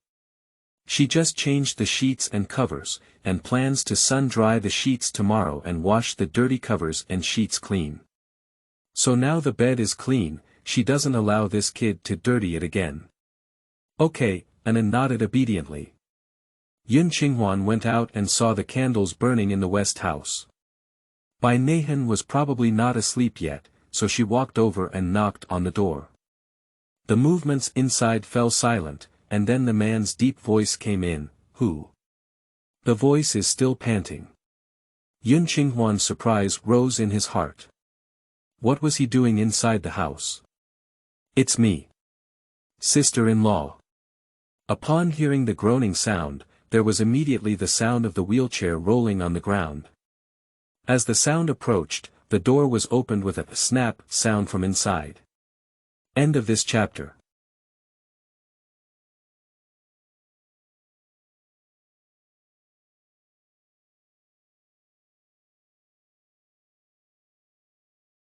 She just changed the sheets and covers, and plans to sun-dry the sheets tomorrow and wash the dirty covers and sheets clean. So now the bed is clean, she doesn't allow this kid to dirty it again. "Okay," Anan nodded obediently. Qinghuan went out and saw the candles burning in the west house. Bai Naihan was probably not asleep yet, so she walked over and knocked on the door. The movements inside fell silent, and then the man's deep voice came in, "Who?" The voice is still panting. Qinghuan's surprise rose in his heart. What was he doing inside the house? "It's me. Sister-in-law." Upon hearing the groaning sound, there was immediately the sound of the wheelchair rolling on the ground. As the sound approached, the door was opened with a snap sound from inside. End of this chapter.